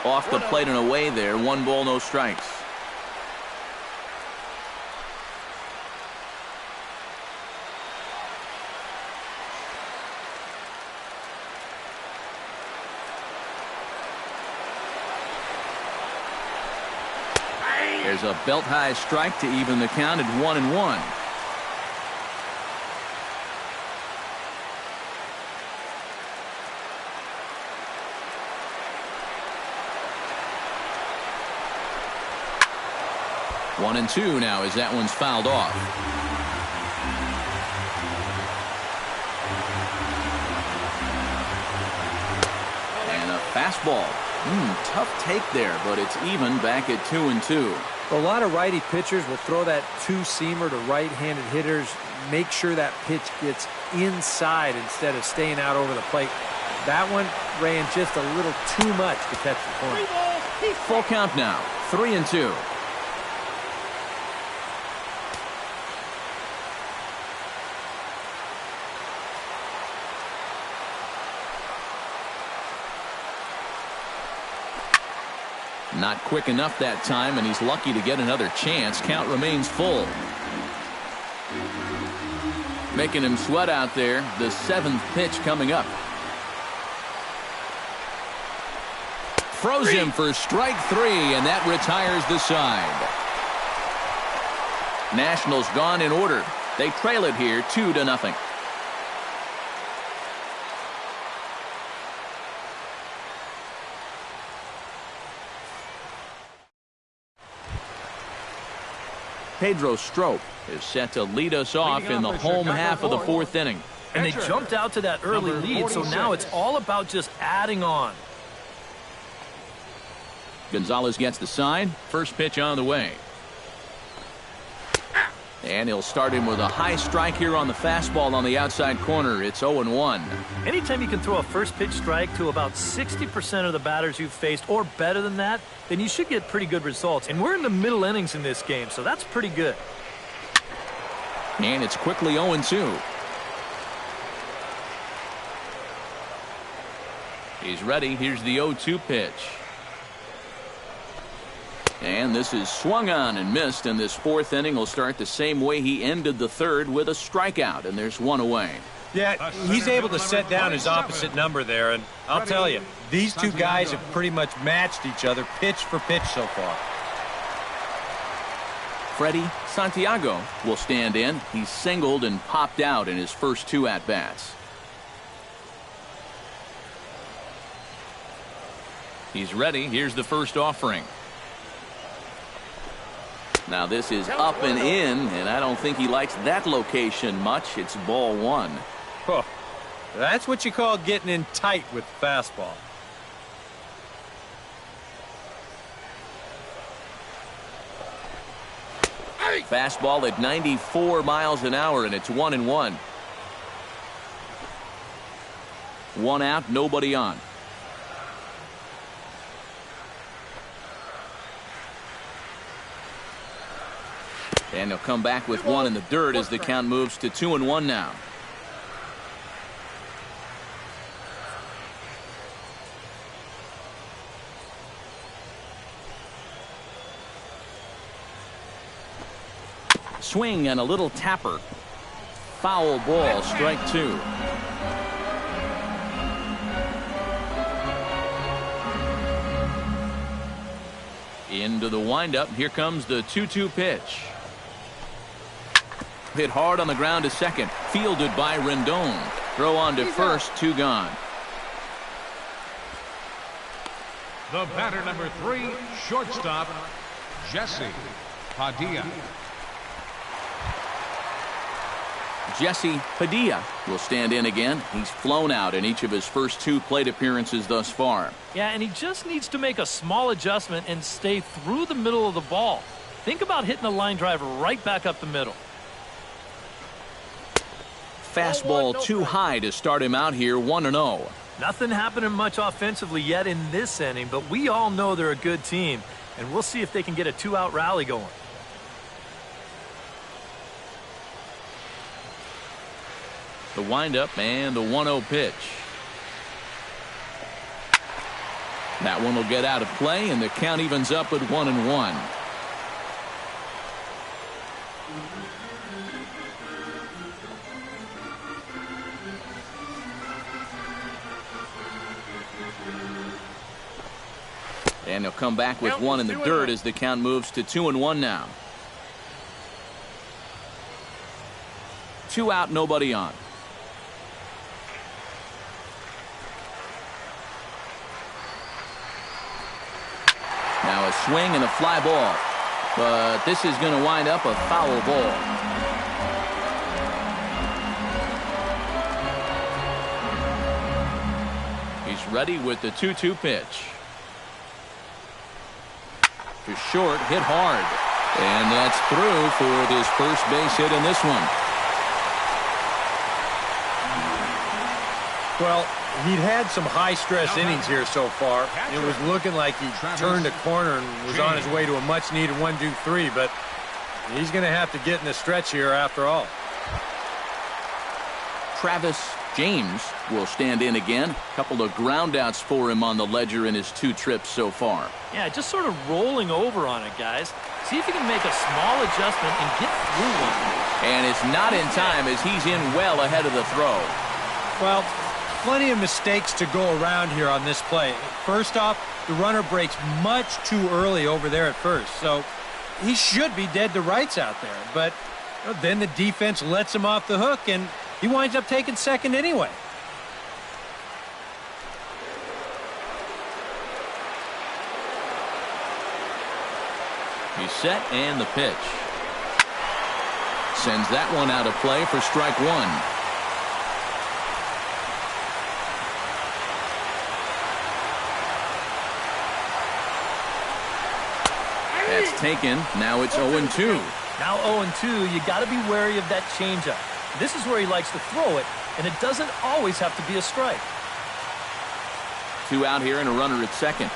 Off the plate and away there. 1 ball, no strikes. There's a belt-high strike to even the count at 1-1. One and 2 now as that one's fouled off. And a fastball. Tough take there, but it's even back at 2-2. A lot of righty pitchers will throw that two-seamer to right-handed hitters, make sure that pitch gets inside instead of staying out over the plate. That one ran just a little too much to catch the corner. Full count now, 3-2. Not quick enough that time, and he's lucky to get another chance. Count remains full. Making him sweat out there. The 7th pitch coming up. Throws him for strike 3, and that retires the side. Nationals gone in order. They trail it here 2-0. Pedro Strop is set to lead us off in the home half of the 4th inning. And they jumped out to that early lead, so now it's all about just adding on. Gonzalez gets the sign. First pitch on the way. And he'll start him with a high strike here on the fastball on the outside corner. It's 0-1. Anytime you can throw a first pitch strike to about 60% of the batters you've faced or better than that, then you should get pretty good results. And we're in the middle innings in this game, so that's pretty good. And it's quickly 0-2. He's ready. Here's the 0-2 pitch. And this is swung on and missed, and this 4th inning will start the same way he ended the 3rd, with a strikeout, and there's one away. Yeah, he's able to set down his opposite number there, and I'll tell you, these two guys have pretty much matched each other pitch for pitch so far. Freddie Santiago will stand in. He's singled and popped out in his first 2 at-bats. He's ready. Here's the first offering. Now this is up and in, and I don't think he likes that location much. It's ball 1. Oh, that's what you call getting in tight with fastball. Fastball at 94 miles an hour, and it's 1-1. 1 out, nobody on. And he'll come back with 1 in the dirt as the count moves to 2-1 now. Swing and a little tapper. Foul ball, strike 2. Into the windup. Here comes the 2-2 pitch. Hit hard on the ground to second. Fielded by Rendon. Throw on to first. 2 gone. The batter number 3, shortstop, Jesse Padilla. Jesse Padilla will stand in again. He's flown out in each of his first 2 plate appearances thus far. Yeah, and he just needs to make a small adjustment and stay through the middle of the ball. Think about hitting a line drive right back up the middle. Fastball too high to start him out here, 1-0. Nothing happening much offensively yet in this inning, but we all know they're a good team, and we'll see if they can get a 2-out rally going. The windup and the 1-0 pitch. That one will get out of play, and the count evens up at 1-1. And he'll come back with 1 in the dirt as the count moves to 2-1 now. 2 out, nobody on. Now a swing and a fly ball. But this is going to wind up a foul ball. He's ready with the 2-2 pitch. to short, hit hard. And that's through for his first base hit in this one. Well, he'd had some high-stress innings here so far. It was looking like he turned a corner and was on his way to a much-needed 1-2-3, but he's going to have to get in the stretch here after all. Travis James will stand in again. A couple of groundouts for him on the ledger in his 2 trips so far. Yeah, just sort of rolling over on it, guys. See if he can make a small adjustment and get through one. And it's not in time as he's in well ahead of the throw. Well, plenty of mistakes to go around here on this play. First off, the runner breaks much too early over there at first, so he should be dead to rights out there. But then the defense lets him off the hook, and he winds up taking second anyway. He's set, and the pitch. Sends that one out of play for strike 1. That's taken. Now it's 0-2. Now 0-2, you got to be wary of that changeup. This is where he likes to throw it, and it doesn't always have to be a strike. 2 out here and a runner at second.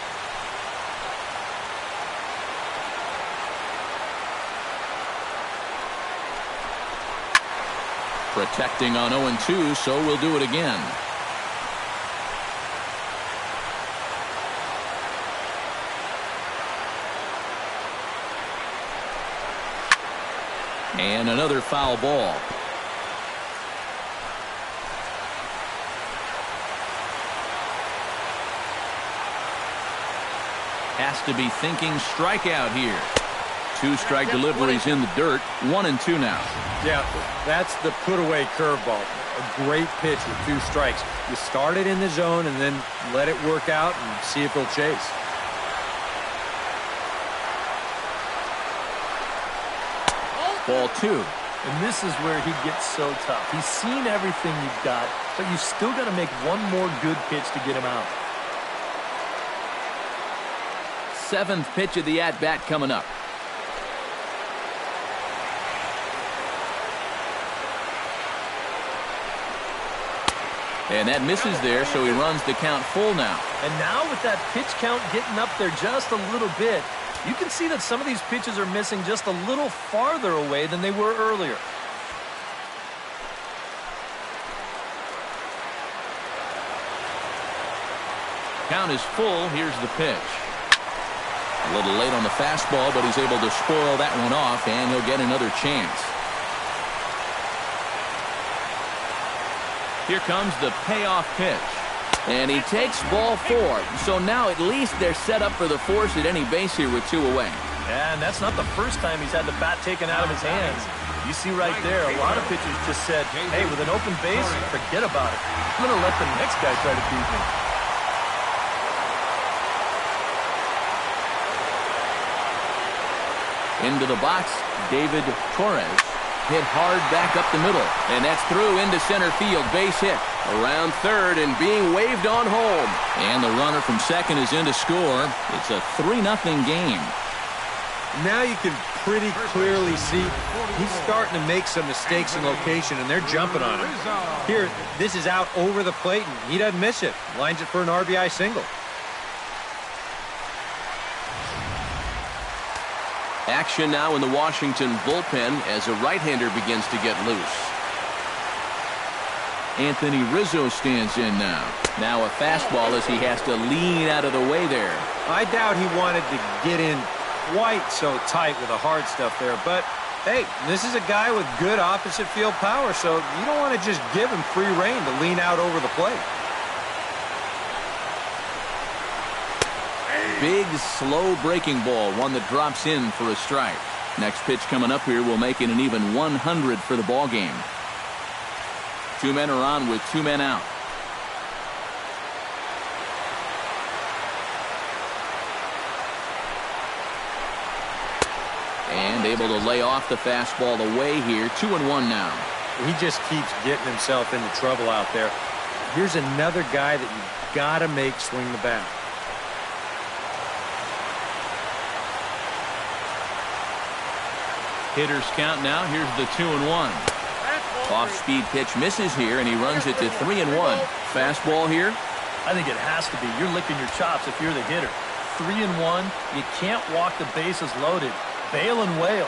Protecting on 0-2, so we'll do it again. And another foul ball. Has to be thinking strikeout here. 2 strike deliveries in the dirt. 1-2 now. Yeah, that's the put-away curveball. A great pitch with 2 strikes. You start it in the zone and then let it work out and see if he'll chase. Ball 2. And this is where he gets so tough. He's seen everything you've got, but you still got to make one more good pitch to get him out. 7th pitch of the at-bat coming up. And that misses there, so he runs the count full now. And now with that pitch count getting up there just a little bit, you can see that some of these pitches are missing just a little farther away than they were earlier. Count is full. Here's the pitch. A little late on the fastball, but he's able to spoil that one off, and he'll get another chance. Here comes the payoff pitch. And he takes ball 4. So now at least they're set up for the force at any base here with 2 away. Yeah, and that's not the first time he's had the bat taken out of his hands. You see right there, a lot of pitchers just said, hey, with an open base, forget about it. I'm going to let the next guy try to beat me. Into the box, David Torres. Hit hard back up the middle. And that's through into center field. Base hit. Around third and being waved on home. And the runner from second is in to score. It's a 3-0 game. Now you can pretty clearly see he's starting to make some mistakes in location, and they're jumping on him. Here, this is out over the plate, and he doesn't miss it. Lines it for an RBI single. Action now in the Washington bullpen as a right-hander begins to get loose. Anthony Rizzo stands in now. Now a fastball as he has to lean out of the way there. I doubt he wanted to get in quite so tight with the hard stuff there, but hey, this is a guy with good opposite field power, so you don't want to just give him free rein to lean out over the plate. Big, slow breaking ball, one that drops in for a strike. Next pitch coming up here will make it an even 100 for the ball game. 2 men are on with 2 men out. And able to lay off the fastball away here. 2-1 now. He just keeps getting himself into trouble out there. Here's another guy that you've got to make swing the bat. Hitters count now. Here's the 2-1. Off-speed pitch misses here, and he runs it to 3-1. Fastball here. I think it has to be. You're licking your chops if you're the hitter. 3-1. You can't walk the bases loaded. Bail and wail.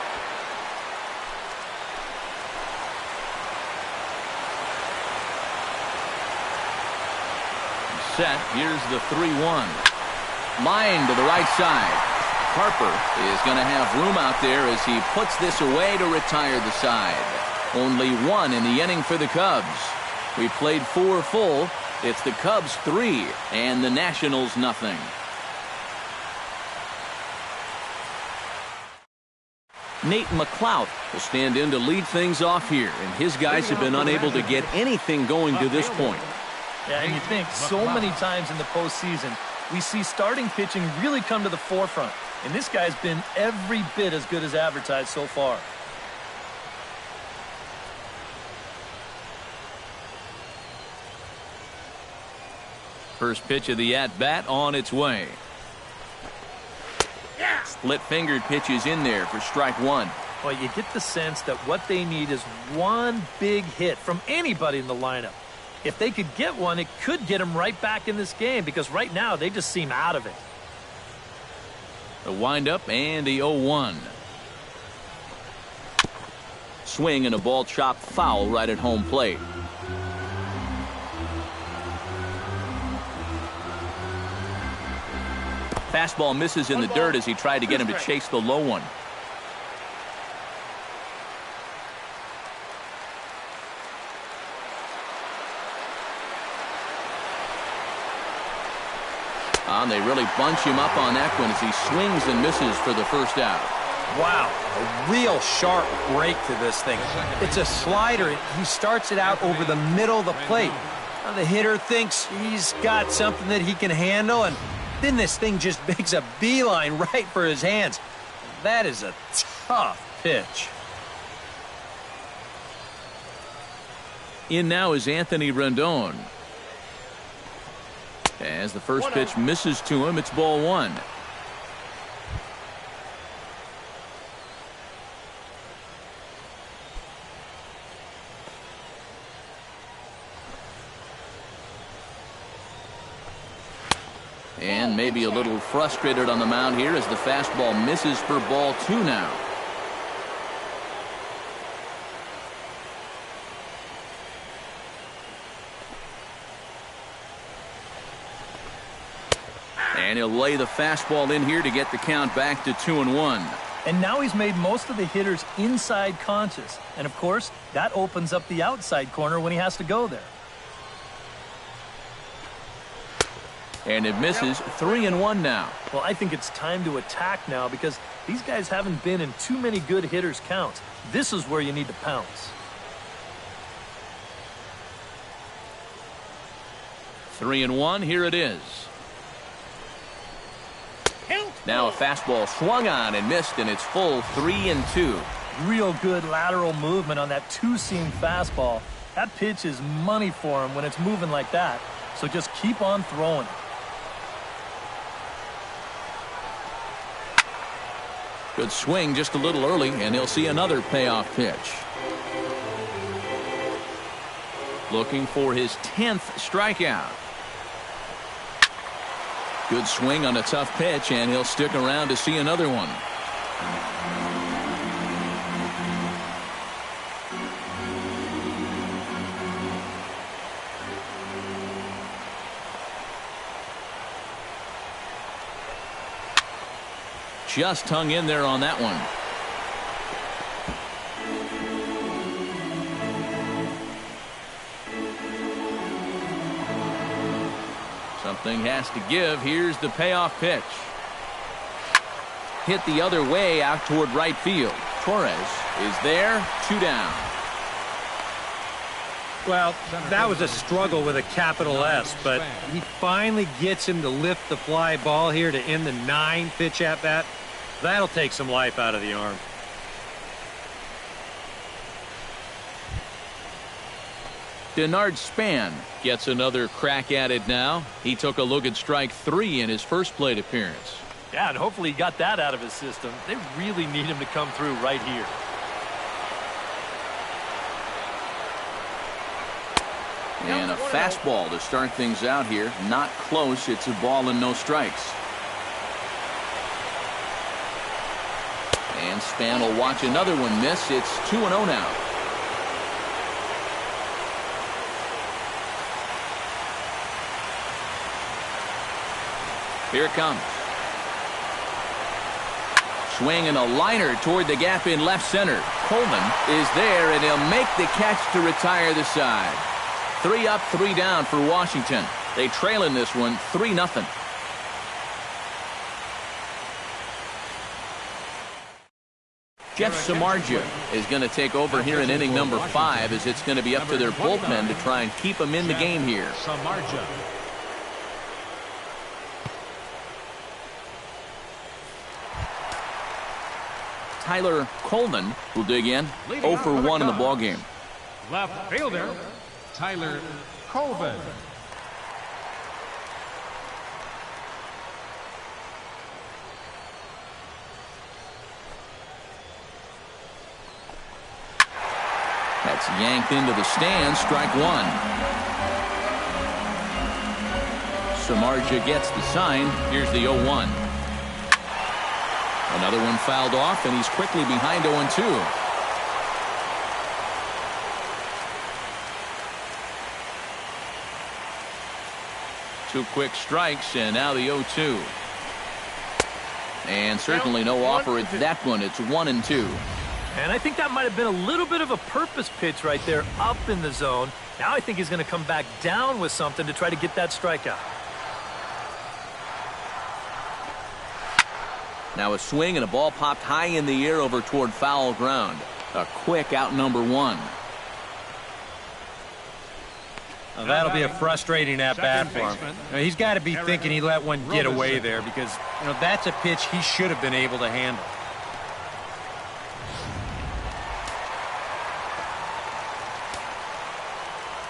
Set. Here's the 3-1. Line to the right side. Harper is going to have room out there as he puts this away to retire the side. Only one in the inning for the Cubs. We played 4 full. It's the Cubs 3 and the Nationals nothing. Nate McLeod will stand in to lead things off here, and his guys have been unable to get anything going to this point. Yeah, and you think so many times in the postseason, we see starting pitching really come to the forefront. And this guy's been every bit as good as advertised so far. First pitch of the at-bat on its way. Split-fingered pitches in there for strike 1. Well, you get the sense that what they need is one big hit from anybody in the lineup. If they could get one, it could get them right back in this game, because right now they just seem out of it. The windup and the 0-1. Swing and a ball chopped foul right at home plate. Fastball misses in the dirt as he tried to get him to chase the low one. And they really bunch him up on that one as he swings and misses for the first out. Wow, a real sharp break to this thing. It's a slider. He starts it out over the middle of the plate. Now the hitter thinks he's got something that he can handle, and then this thing just makes a beeline right for his hands. That is a tough pitch. In now is Anthony Rendon. As the first pitch misses to him, it's ball 1. And maybe a little frustrated on the mound here as the fastball misses for ball 2 now. And he'll lay the fastball in here to get the count back to 2-1. And now he's made most of the hitters inside conscious. And of course, that opens up the outside corner when he has to go there. And it misses. 3-1 now. Well, I think it's time to attack now because these guys haven't been in too many good hitters' counts. This is where you need to pounce. 3-1. Here it is. Now a fastball swung on and missed, and it's full 3-2. Real good lateral movement on that two-seam fastball. That pitch is money for him when it's moving like that. So just keep on throwing it. Good swing just a little early, and he'll see another payoff pitch. Looking for his 10th strikeout. Good swing on a tough pitch, and he'll stick around to see another one. Just hung in there on that one. Something has to give. Here's the payoff pitch. Hit the other way out toward right field. Torres is there. 2 down. Well, that was a struggle with a capital S, but he finally gets him to lift the fly ball here to end the 9-pitch at bat. That'll take some life out of the arm. Denard Span gets another crack at it now. He took a look at strike 3 in his first plate appearance. Yeah, and hopefully he got that out of his system. They really need him to come through right here. And a fastball to start things out here. Not close. It's a ball and no strikes. And Span will watch another one miss. It's 2-0 now. Here it comes. Swinging a liner toward the gap in left center. Coleman is there, and he'll make the catch to retire the side. 3 up, 3 down for Washington. They trail in this one 3-0. Jeff Samardzija is going to take over here in inning number 5, as it's going to be up to their bullpen to try and keep them in the game here. Samardzija. Tyler Coleman will dig in. 0 for 1 in the ballgame. Left fielder, Tyler Colvin. That's yanked into the stands. Strike 1. Samardzija gets the sign. Here's the 0-1. Another one fouled off, and he's quickly behind 0-2. Two quick strikes, and now the 0-2. And certainly no offer at that one. It's 1-2. And I think that might have been a little bit of a purpose pitch right there up in the zone. Now I think he's going to come back down with something to try to get that strikeout. Now a swing and a ball popped high in the air over toward foul ground. A quick out number 1. Well, that'll be a frustrating at-bat for him. He's got to be thinking he let one get away there, because that's a pitch he should have been able to handle.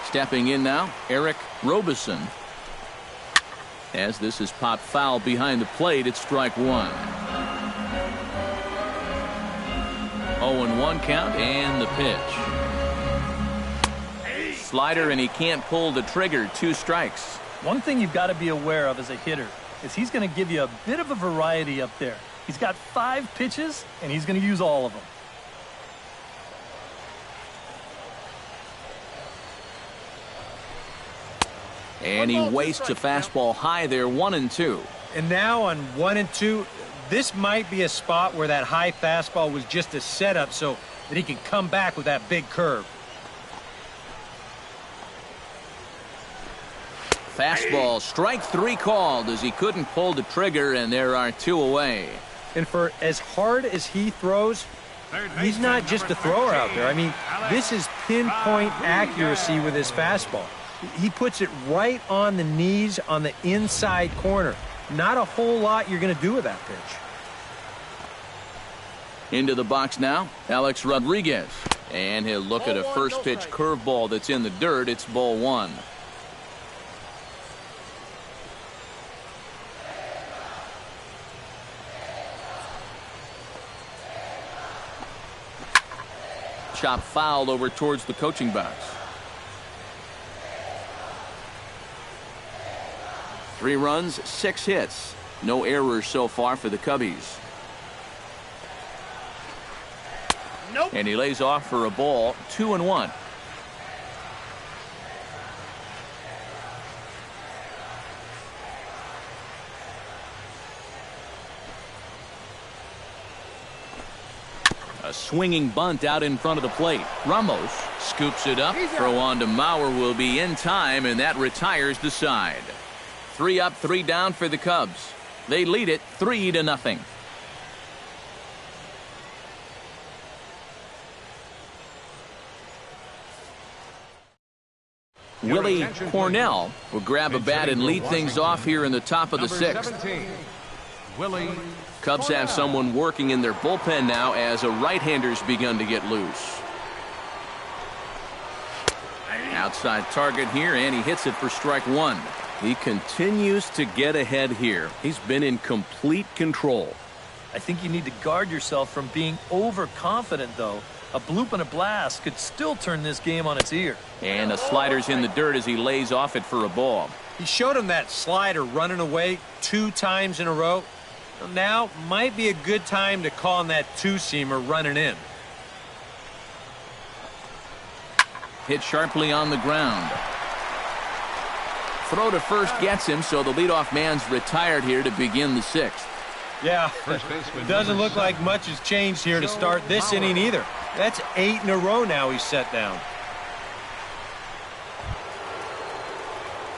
Stepping in now, Eric Robeson. As this is popped foul behind the plate, it's strike 1. 0-1 count, and the pitch. Slider, and he can't pull the trigger. 2 strikes. One thing you've got to be aware of as a hitter is he's going to give you a bit of a variety up there. He's got 5 pitches, and he's going to use all of them. And he wastes a fastball high there. 1-2. And now on 1-2, this might be a spot where that high fastball was just a setup so that he can come back with that big curve. Fastball, strike 3 called, as he couldn't pull the trigger, and there are 2 away. And for as hard as he throws, he's not just a thrower out there. I mean, this is pinpoint accuracy with his fastball. He puts it right on the knees on the inside corner. Not a whole lot you're going to do with that pitch. Into the box now, Alex Rodriguez. And he'll look at a first pitch curveball that's in the dirt. It's ball 1. Chop fouled over towards the coaching box. 3 runs, 6 hits. No errors so far for the Cubbies. Nope. And he lays off for a ball. 2-1. A swinging bunt out in front of the plate. Ramos scoops it up. Throw on to Mauer will be in time, and that retires the side. 3 up, 3 down for the Cubs. They lead it 3-0. Willie Cornell will grab a bat and lead things off here in the top of the 6th. 17, Willie Cubs have someone working in their bullpen now as a right-hander's begun to get loose. Outside target here, and he hits it for strike 1. He continues to get ahead here. He's been in complete control. I think you need to guard yourself from being overconfident, though. A bloop and a blast could still turn this game on its ear. And a slider's in the dirt as he lays off it for a ball. He showed him that slider running away 2 times in a row. Now might be a good time to call on that two-seamer running in. Hit sharply on the ground. Throw to first gets him, so the leadoff man's retired here to begin the 6th. Yeah, doesn't look like much has changed here to start this inning either. That's 8 in a row now he's set down.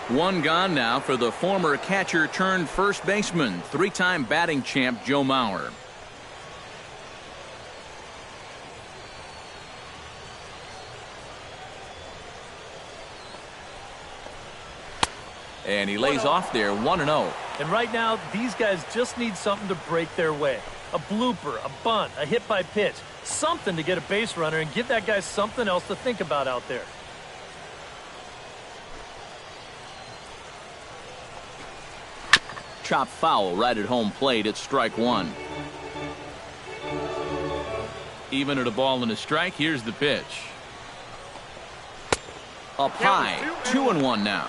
One gone now for the former catcher turned first baseman, 3-time batting champ Joe Mauer. And he lays off there, 1-0. And right now, these guys just need something to break their way. A blooper, a bunt, a hit by pitch. Something to get a base runner and give that guy something else to think about out there. Chop foul right at home plate. It's strike 1. Even at a ball and a strike, here's the pitch. Up high, 2-1 now.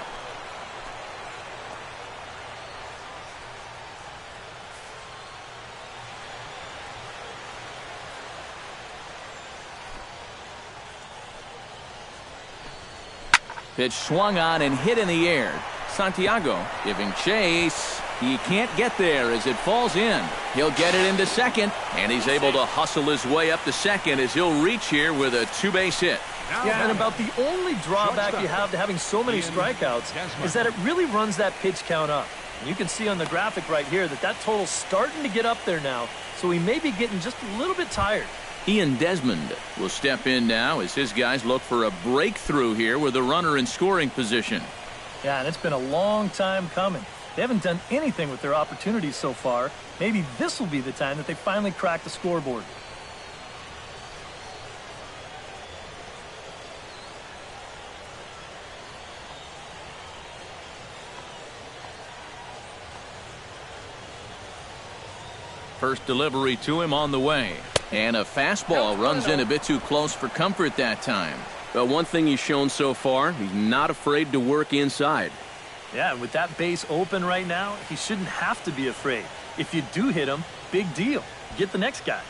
Pitch swung on and hit in the air. Santiago giving chase. He can't get there as it falls in. He'll get it into second, and he's able to hustle his way up to second as he'll reach here with a 2-base hit. Yeah, and about the only drawback you have to having so many strikeouts is that it really runs that pitch count up. And you can see on the graphic right here that total's starting to get up there now, so he may be getting just a little bit tired. Ian Desmond will step in now as his guys look for a breakthrough here with a runner in scoring position. Yeah, and it's been a long time coming. They haven't done anything with their opportunities so far. Maybe this will be the time that they finally crack the scoreboard. First delivery to him on the way. And a fastball runs in a bit too close for comfort that time. But one thing he's shown so far, he's not afraid to work inside. Yeah, and with that base open right now, he shouldn't have to be afraid. If you do hit him, big deal. Get the next guy.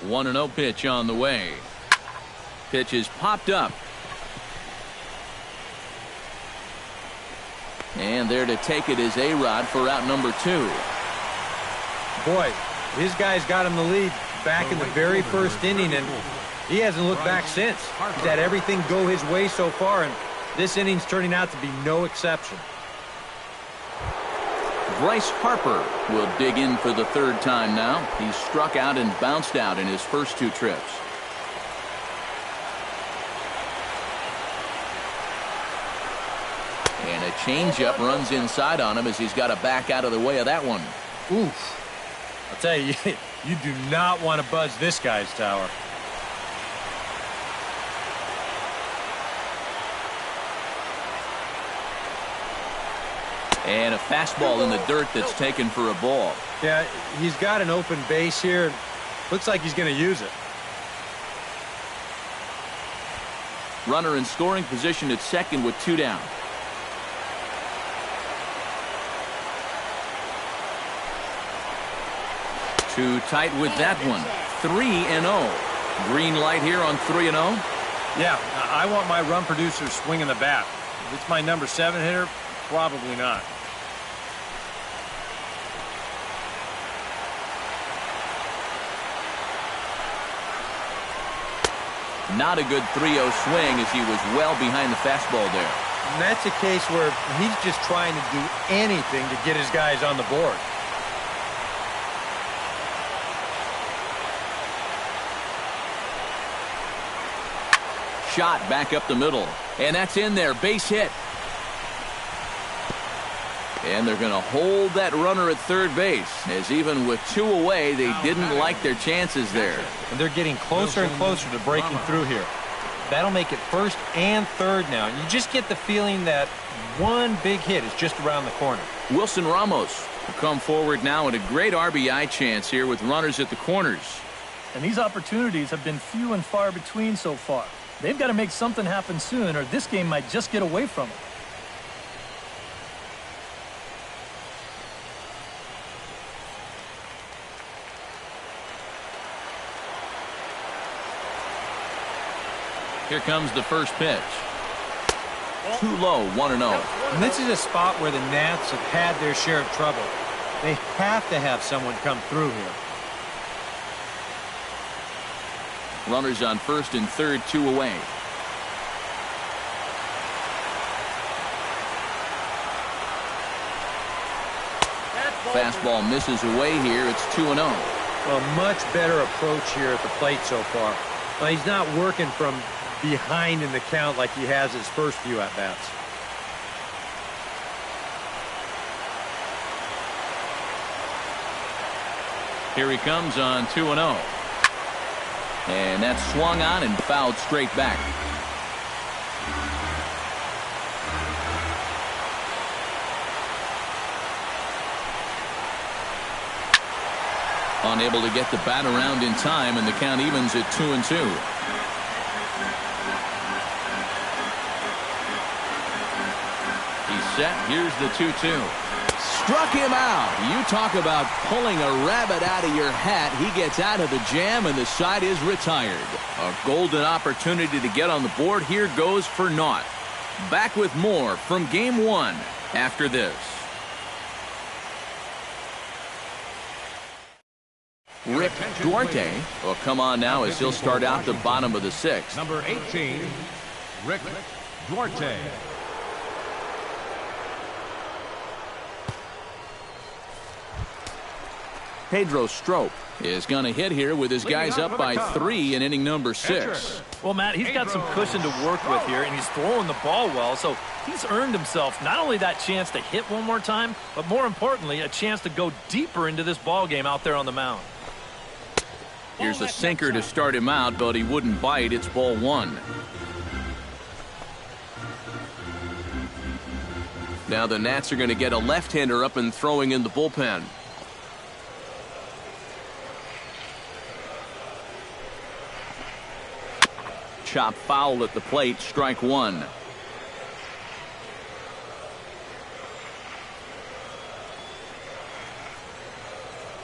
One 1-0 pitch on the way. Pitch is popped up. And there to take it is A-Rod for out number 2. Boy, his guys got him the lead back in the very first inning, and he hasn't looked back since. He's had everything go his way so far, and this inning's turning out to be no exception. Bryce Harper will dig in for the 3rd time now. He's struck out and bounced out in his first 2 trips. And a changeup runs inside on him as he's got to back out of the way of that one. Oof. I'll tell you, you do not want to buzz this guy's tower. And a fastball in the dirt that's taken for a ball. Yeah, he's got an open base here. Looks like he's going to use it. Runner in scoring position at second with 2 down. Too tight with that one. 3-0. Green light here on 3-0. Yeah, I want my run producer swinging the bat. If it's my number 7 hitter, probably not. Not a good 3-0 swing as he was well behind the fastball there. And that's a case where he's just trying to do anything to get his guys on the board. Shot back up the middle. And that's in there. Base hit. And they're going to hold that runner at third base, as even with 2 away, they didn't like their chances there. And they're getting closer and closer to breaking through here. That'll make it first and third now. You just get the feeling that one big hit is just around the corner. Wilson Ramos will come forward now in a great RBI chance here with runners at the corners. And these opportunities have been few and far between so far. They've got to make something happen soon, or this game might just get away from them. Here comes the first pitch. Too low, 1-0. And this is a spot where the Nats have had their share of trouble. They have to have someone come through here. Runners on first and third, 2 away. Fastball misses away here. It's 2-0. A much better approach here at the plate so far. Well, he's not working from behind in the count like he has his first few at-bats. Here he comes on 2-0. And that's swung on and fouled straight back. Unable to get the bat around in time, and the count evens at 2-2. He's set. Here's the 2-2. Struck him out. You talk about pulling a rabbit out of your hat. He gets out of the jam, and the side is retired. A golden opportunity to get on the board here goes for naught. Back with more from Game 1 after this. Rick Duarte will come on now as he'll start out the bottom of the 6th. Number 18, Rick Duarte. Pedro Strop is going to hit here with his guys up by 3 in inning number 6. Well, Matt, he's got some cushion to work with here, and he's throwing the ball well, so he's earned himself not only that chance to hit one more time, but more importantly, a chance to go deeper into this ball game out there on the mound. Here's a sinker to start him out, but he wouldn't bite. It's ball 1. Now the Nats are going to get a left-hander up and throwing in the bullpen. Chop foul at the plate, strike 1.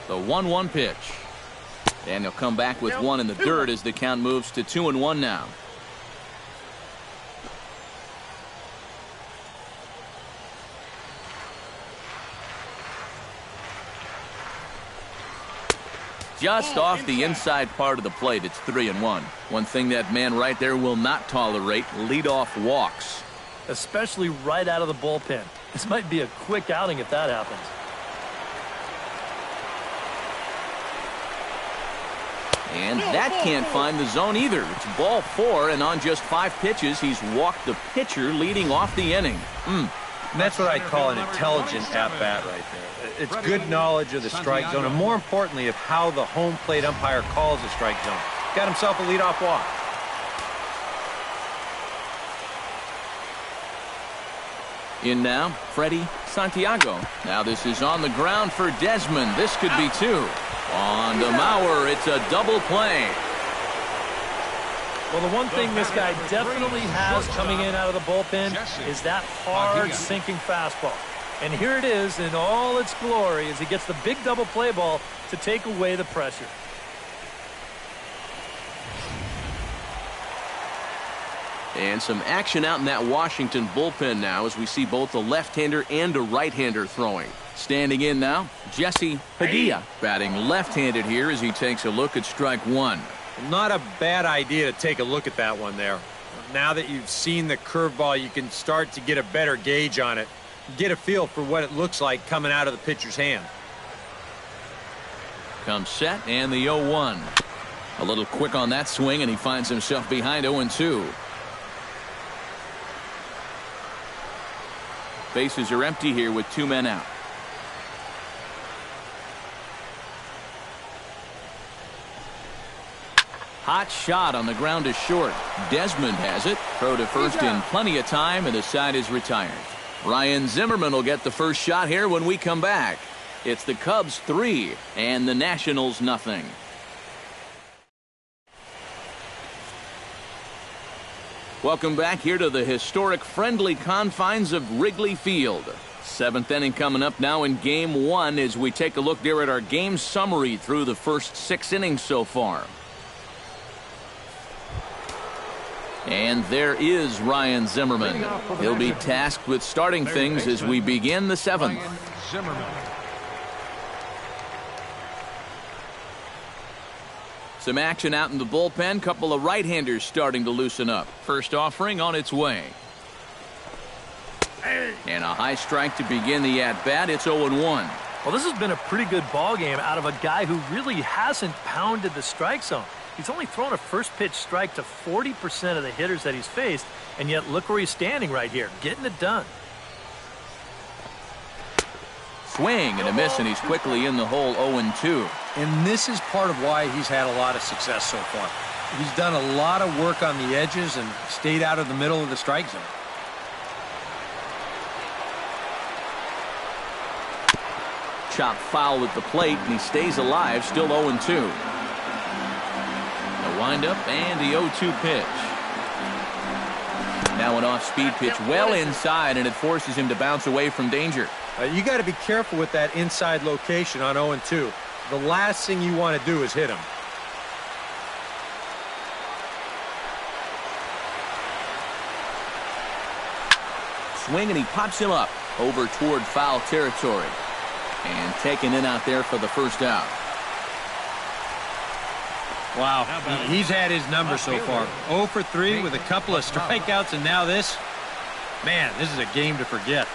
The 1-1 pitch. And he'll come back with 1 in the dirt as the count moves to 2-1 now. Just off the inside part of the plate, it's 3-1. One thing that man right there will not tolerate, leadoff walks. Especially right out of the bullpen. This might be a quick outing if that happens. And that can't find the zone either. It's ball 4, and on just 5 pitches, he's walked the pitcher leading off the inning. And that's what I call an intelligent at-bat right there. It's good knowledge of the strike zone, and more importantly, of how the home plate umpire calls the strike zone. Got himself a leadoff walk. In now, Freddie Santiago. Now this is on the ground for Desmond. This could be 2. On to Mauer, it's a double play. Well, the one thing this guy definitely has coming in out of the bullpen is that hard sinking fastball. And here it is in all its glory as he gets the big double play ball to take away the pressure. And some action out in that Washington bullpen now as we see both a left-hander and a right-hander throwing. Standing in now, Jesse Padilla batting left-handed here as he takes a look at strike 1. Not a bad idea to take a look at that one there. Now that you've seen the curveball, you can start to get a better gauge on it. Get a feel for what it looks like coming out of the pitcher's hand. Comes set and the 0-1. A little quick on that swing and he finds himself behind 0-2. Bases are empty here with 2 men out. Hot shot on the ground is short. Desmond has it. Throw to first in plenty of time, and the side is retired. Ryan Zimmerman will get the first shot here when we come back. It's the Cubs 3 and the Nationals nothing. Welcome back here to the historic friendly confines of Wrigley Field. Seventh inning coming up now in Game 1 as we take a look there at our game summary through the first 6 innings so far. And there is Ryan Zimmerman. He'll be tasked with starting things as we begin the 7th. Some action out in the bullpen. Couple of right-handers starting to loosen up. First offering on its way. And a high strike to begin the at-bat. It's 0-1. Well, this has been a pretty good ball game out of a guy who really hasn't pounded the strike zone. He's only thrown a first-pitch strike to 40% of the hitters that he's faced, and yet look where he's standing right here, getting it done. Swing and a miss, and he's quickly in the hole 0-2. And this is part of why he's had a lot of success so far. He's done a lot of work on the edges and stayed out of the middle of the strike zone. Chop foul at the plate, and he stays alive, still 0-2. The windup and the 0-2 pitch. Now an off-speed pitch well inside, and it forces him to bounce away from danger. You got to be careful with that inside location on 0-2. The last thing you want to do is hit him. Swing, and he pops him up over toward foul territory. And taken in out there for the first out. Wow, he's had his number so far. 0 for 3 with a couple of strikeouts, and now this. Man, this is a game to forget.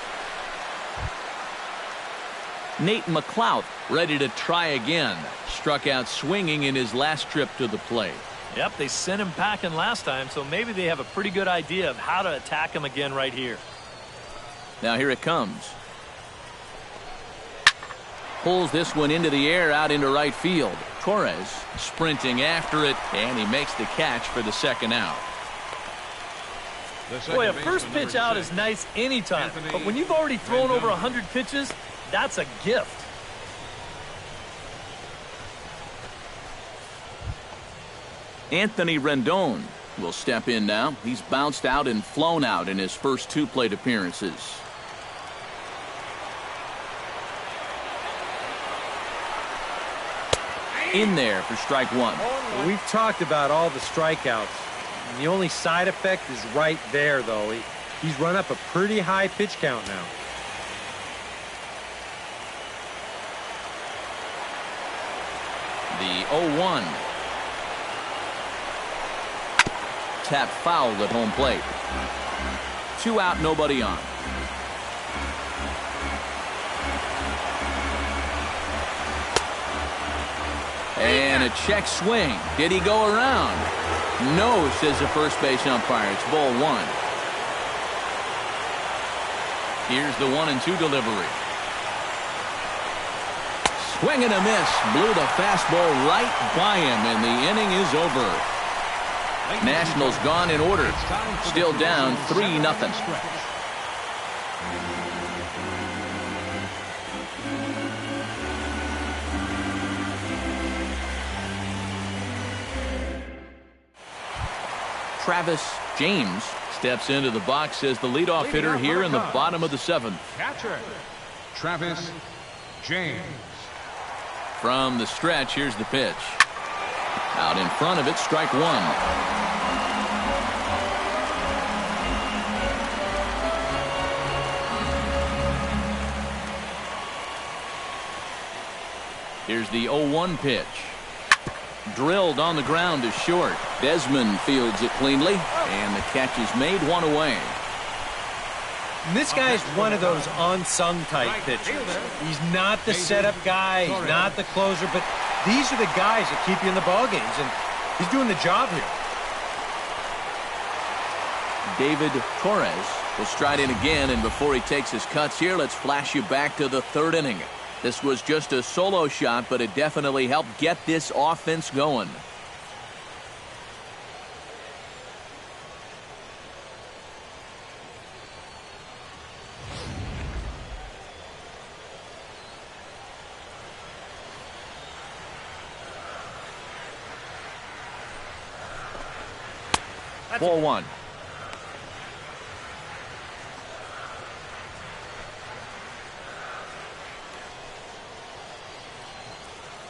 Nate McLeod ready to try again. Struck out swinging in his last trip to the plate. Yep, they sent him packing last time, so maybe they have a pretty good idea of how to attack him again right here. Now here it comes. Pulls this one into the air out into right field. Torres sprinting after it, and he makes the catch for the second out. Boy, a first pitch out is nice anytime, but when you've already thrown over 100 pitches, that's a gift. Anthony Rendon will step in now. He's bounced out and flown out in his first 2 plate appearances. In there for strike 1. We've talked about all the strikeouts. And the only side effect is right there, though. He's run up a pretty high pitch count now. The 0-1. Tap foul at home plate. 2 out, nobody on. And a check swing. Did he go around? No, says the first base umpire. It's ball 1. Here's the 1-2 delivery. Swing and a miss. Blew the fastball right by him, and the inning is over. Nationals gone in order. Still down 3-0. Travis James steps into the box as the leadoff hitter here in the bottom of the 7th. Catcher, Travis James. From the stretch, here's the pitch. Out in front of it, strike 1. Here's the 0-1 pitch. Drilled on the ground to short. Desmond fields it cleanly, and the catch is made, 1 away. This guy's one of those unsung type pitchers. He's not the setup guy, he's not the closer, but these are the guys that keep you in the ball games, and he's doing the job here. David Torres will stride in again, and before he takes his cuts here, let's flash you back to the 3rd inning. This was just a solo shot, but it definitely helped get this offense going. Ball one.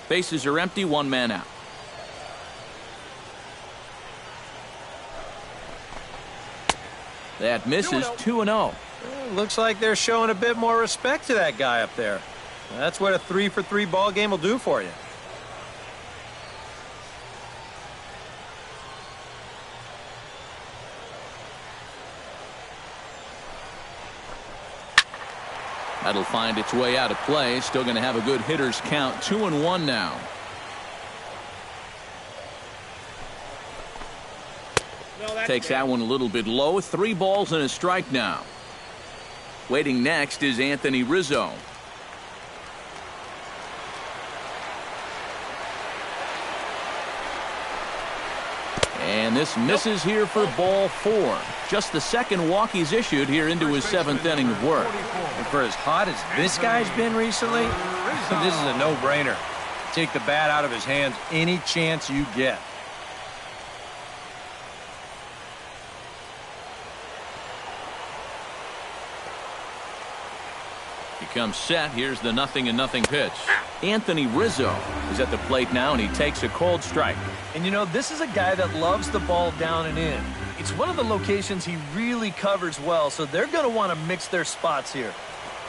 Bases are empty, one man out. That misses 2-0. Looks like they're showing a bit more respect to that guy up there. That's what a 3-for-3 ball game will do for you. That'll find its way out of play. Still going to have a good hitter's count. 2-1 now. Takes that one a little bit low. 3 balls and a strike now. Waiting next is Anthony Rizzo. And this misses here for ball 4. Just the second walk he's issued here into his 7th inning of work. And for as hot as this guy's been recently, this is a no-brainer. Take the bat out of his hands any chance you get. He comes set. Here's the 0-0 pitch. Anthony Rizzo is at the plate now, and he takes a cold strike. And you know, this is a guy that loves the ball down and in. It's one of the locations he really covers well, so they're going to want to mix their spots here.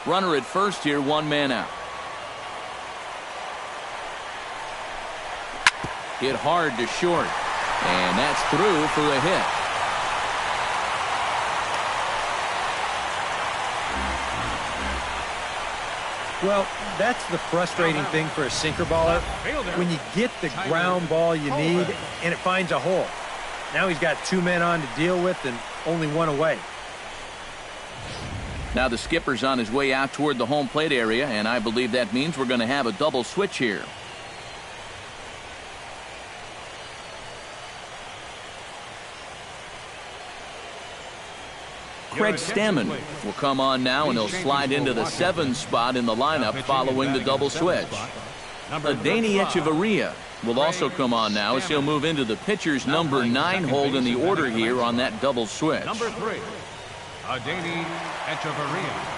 Runner at first here, 1 man out. Hit hard to short, and that's through for a hit. Well, that's the frustrating thing for a sinker baller. When you get the ground ball you need and it finds a hole. Now he's got 2 men on to deal with and only 1 away. Now the skipper's on his way out toward the home plate area, and I believe that means we're going to have a double switch here. Craig Stammen will come on now, and he'll slide into the 7 spot in the lineup following the double switch. Padillajessie-JP will also come on now as he'll move into the pitcher's number 9 hold in the order here on that double switch. Number 3, padillajessie-JP.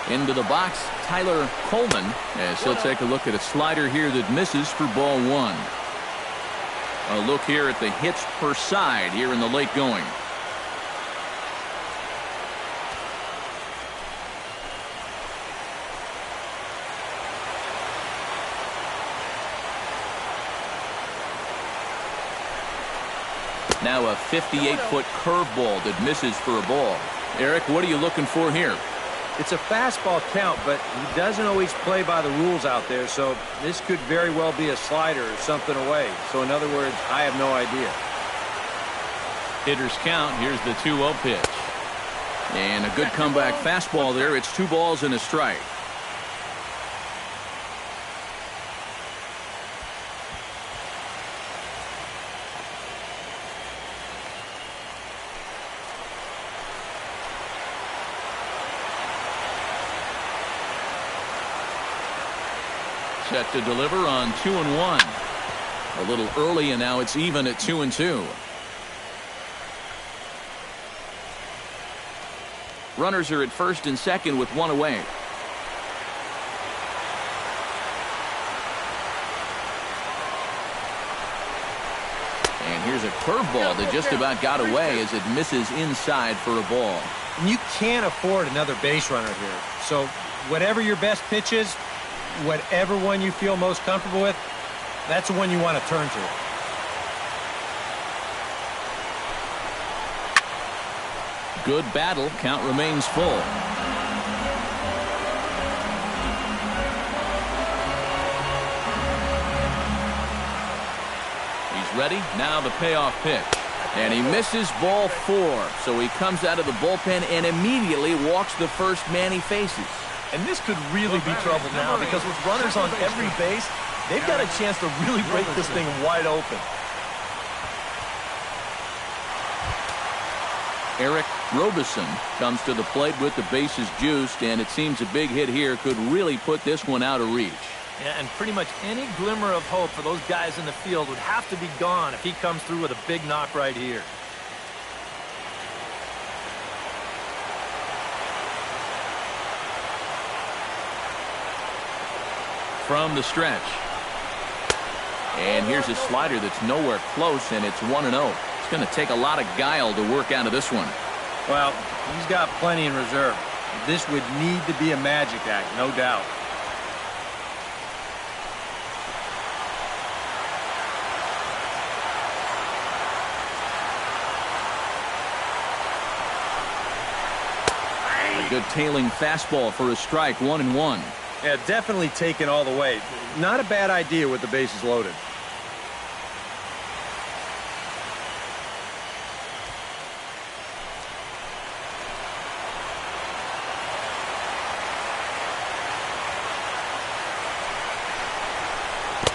Into the box, Tyler Coleman, as he'll take a look at a slider here that misses for ball 1. A look here at the hits per side here in the late going. Now a 58-foot curveball that misses for a ball. Eric, what are you looking for here? It's a fastball count, but he doesn't always play by the rules out there, so this could very well be a slider or something away. So in other words, I have no idea. Hitter's count. Here's the 2-0 pitch. And a good comeback fastball there. It's 2 balls and a strike. Set to deliver on 2-1. A little early, and now it's even at 2-2. Runners are at first and second with 1 away. And here's a curveball that just about got away as it misses inside for a ball. You can't afford another base runner here. So whatever your best pitch is, whatever one you feel most comfortable with, that's the one you want to turn to. Good battle. Count remains full. He's ready. Now the payoff pitch. And he misses ball 4. So he comes out of the bullpen and immediately walks the first man he faces. And this could really be trouble now, because with runners on every base, they've got a chance to really break this thing wide open. Eric Robeson comes to the plate with the bases juiced, and it seems a big hit here could really put this one out of reach. Yeah, and pretty much any glimmer of hope for those guys in the field would have to be gone if he comes through with a big knock right here. From the stretch. And here's a slider that's nowhere close, and it's 1-0. It's going to take a lot of guile to work out of this one. Well, he's got plenty in reserve. This would need to be a magic act, no doubt. A good tailing fastball for a strike, 1-1. Yeah, definitely taken all the way. Not a bad idea with the bases loaded.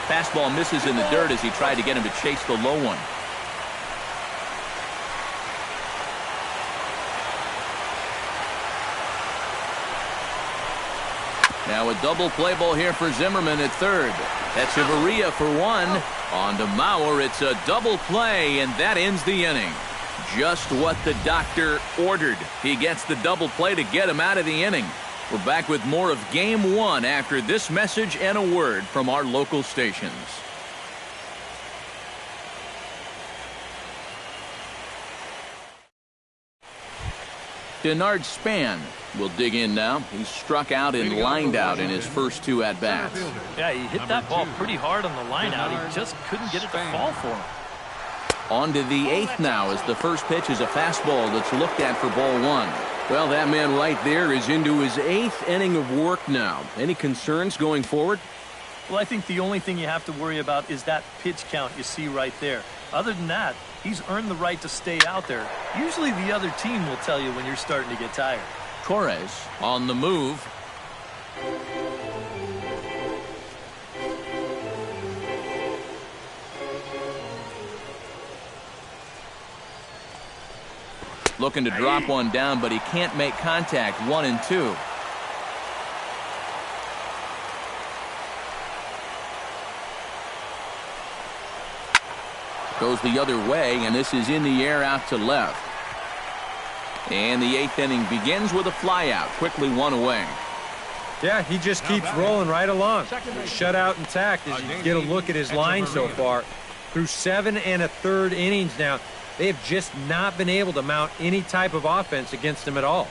Fastball misses in the dirt as he tried to get him to chase the low one. Now a double play ball here for Zimmerman at third. That's Echeverria for one. On to Mauer. It's a double play, and that ends the inning. Just what the doctor ordered. He gets the double play to get him out of the inning. We're back with more of Game 1 after this message and a word from our local stations. Denard Span will dig in now. He's struck out and lined out in his first two at-bats. Yeah, he hit that ball pretty hard on the line out. He just couldn't get it to fall for him. On to the eighth now as the first pitch is a fastball that's looked at for ball one. Well, that man right there is into his eighth inning of work now. Any concerns going forward? Well, I think the only thing you have to worry about is that pitch count you see right there. Other than that, he's earned the right to stay out there. Usually the other team will tell you when you're starting to get tired. Torres on the move. Looking to drop one down, but he can't make contact. 1-2. Goes the other way, and this is in the air out to left. And the eighth inning begins with a flyout. Quickly one away. Yeah, he just keeps rolling right along. Shut out intact as you get a look at his line so far. Through 7 1/3 innings now, they have just not been able to mount any type of offense against him at all.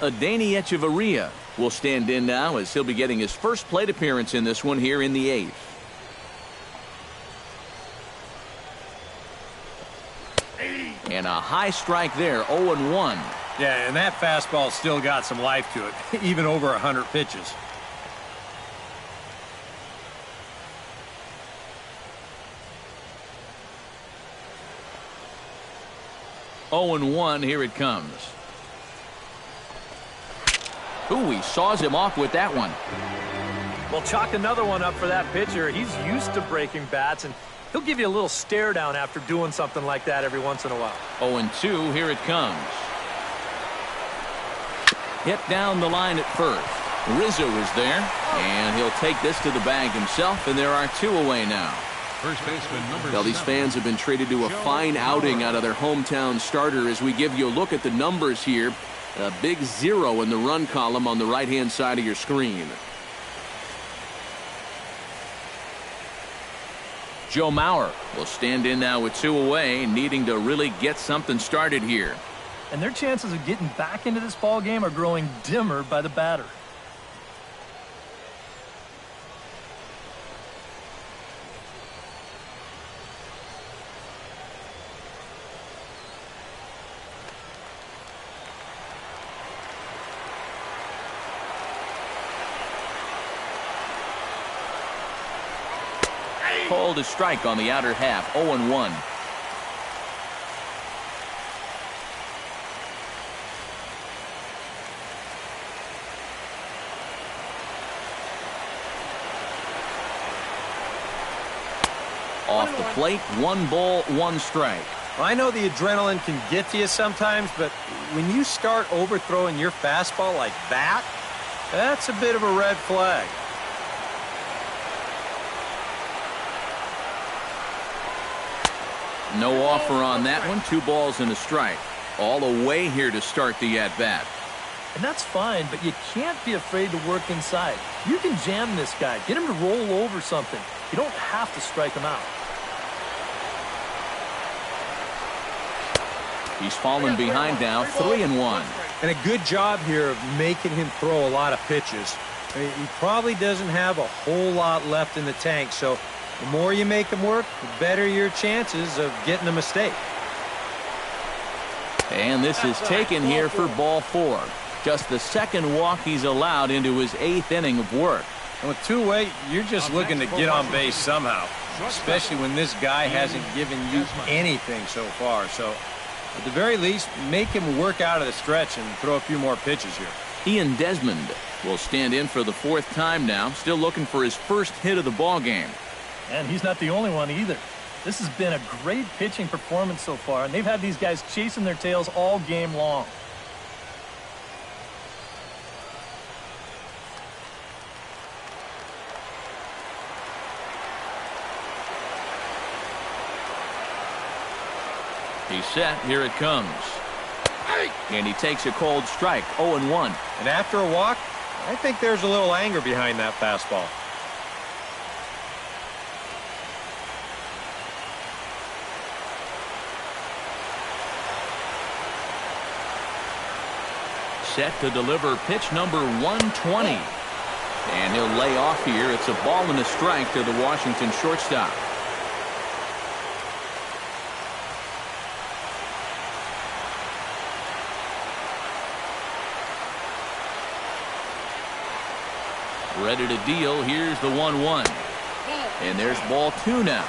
Echeverria will stand in now as he'll be getting his first plate appearance in this one here in the eighth. And a high strike there, 0-1. Yeah, and that fastball still got some life to it, even over 100 pitches. Here it comes. Ooh, he saws him off with that one. Well, chalk another one up for that pitcher. He's used to breaking bats, and he'll give you a little stare down after doing something like that every once in a while. 0-2, here it comes. Hit down the line at first. Rizzo is there, and he'll take this to the bag himself, and there are two away now. First baseman number Well, these fans have been treated to a fine outing out of their hometown starter as we give you a look at the numbers here. A big 0 in the run column on the right-hand side of your screen. Joe Mauer will stand in now with 2 away, needing to really get something started here. And their chances of getting back into this ball game are growing dimmer by the batter. Called a strike on the outer half, 0-1. Off the plate, 1 ball, 1 strike. Well, I know the adrenaline can get to you sometimes, but when you start overthrowing your fastball like that, that's a bit of a red flag. No offer on that one. 2 balls and a strike. All away here to start the at-bat. And that's fine, but you can't be afraid to work inside. You can jam this guy. Get him to roll over something. You don't have to strike him out. He's fallen behind now, 3-1. And a good job here of making him throw a lot of pitches. I mean, he probably doesn't have a whole lot left in the tank, so the more you make him work, the better your chances of getting a mistake. And this is taken here for ball 4. Just the second walk he's allowed into his 8th inning of work. And with 2 away, you're just looking to get on base somehow, especially when this guy hasn't given you anything so far. So, at the very least, make him work out of the stretch and throw a few more pitches here. Ian Desmond will stand in for the 4th time now, still looking for his first hit of the ball game. And he's not the only one either. This has been a great pitching performance so far, and they've had these guys chasing their tails all game long. He's set. Here it comes. And he takes a cold strike, 0-1. And after a walk, I think there's a little anger behind that fastball. Set to deliver pitch number 120. And he'll lay off here. It's a ball and a strike to the Washington shortstop. Ready to deal. Here's the 1-1. And there's ball 2 now.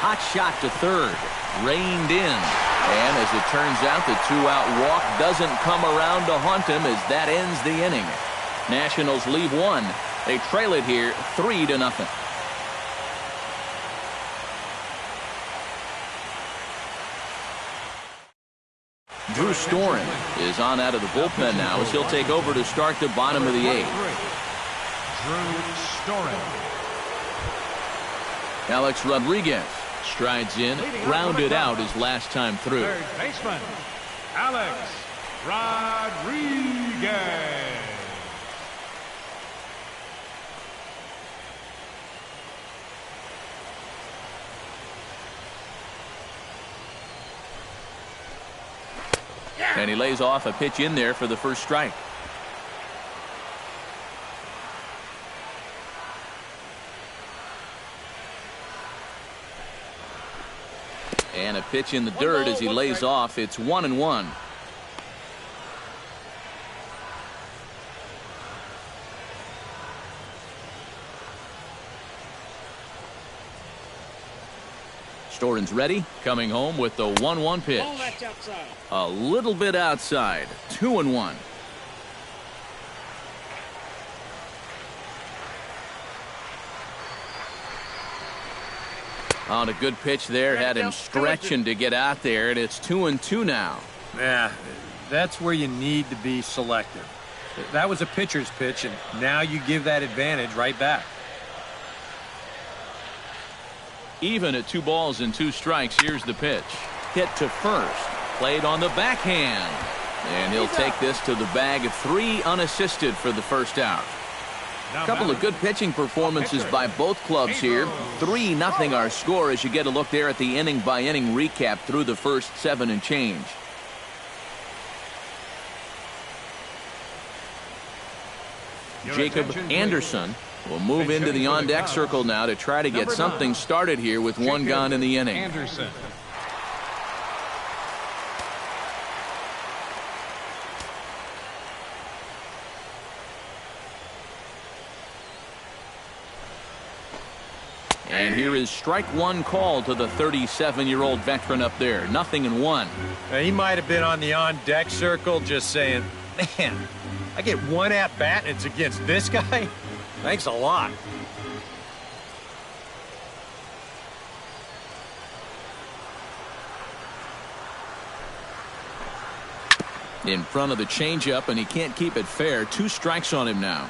Hot shot to third. Reined in. And as it turns out, the 2-out walk doesn't come around to haunt him as that ends the inning. Nationals leave 1. They trail it here 3-0. Drew Storen is on out of the bullpen now as he'll take over to start the bottom of the 8th. Drew Storen. Alex Rodriguez strides in, grounded out his last time through. Third baseman, Alex Rodriguez. And he lays off a pitch in there for the first strike. And a pitch in the dirt as he lays off. It's 1-1. Storen's ready, coming home with the 1-1 pitch. A little bit outside. 2-1. On a good pitch there, had him stretching to get out there, and it's 2-2 now. Yeah, that's where you need to be selective. That was a pitcher's pitch, and now you give that advantage right back. Even at 2 balls and 2 strikes, here's the pitch. Hit to first. Played on the backhand. And he'll take this to the bag of 3 unassisted for the first out. A couple of good pitching performances by both clubs here. 3-0 our score as you get a look there at the inning-by-inning recap through the first 7 and change. Jacob Anderson will move into the on-deck circle now to try to get something started here with 1 gone in the inning. Anderson. And here is strike 1 call to the 37-year-old veteran up there. 0-1. Now, he might have been on the on-deck circle just saying, man, I get one at-bat and it's against this guy? Thanks a lot. In front of the changeup, and he can't keep it fair. 2 strikes on him now.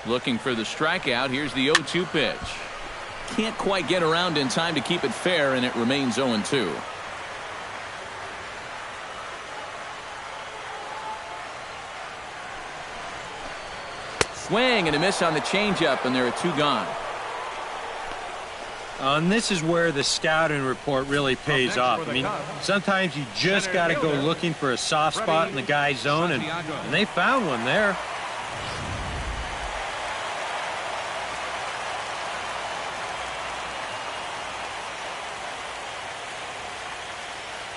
Looking for the strikeout. Here's the 0-2 pitch. Can't quite get around in time to keep it fair, and it remains 0-2. Swing and a miss on the changeup, and there are 2 gone. And this is where the scouting report really pays off. I mean, sometimes you just got to go looking for a soft spot in the guy's zone, and they found one there.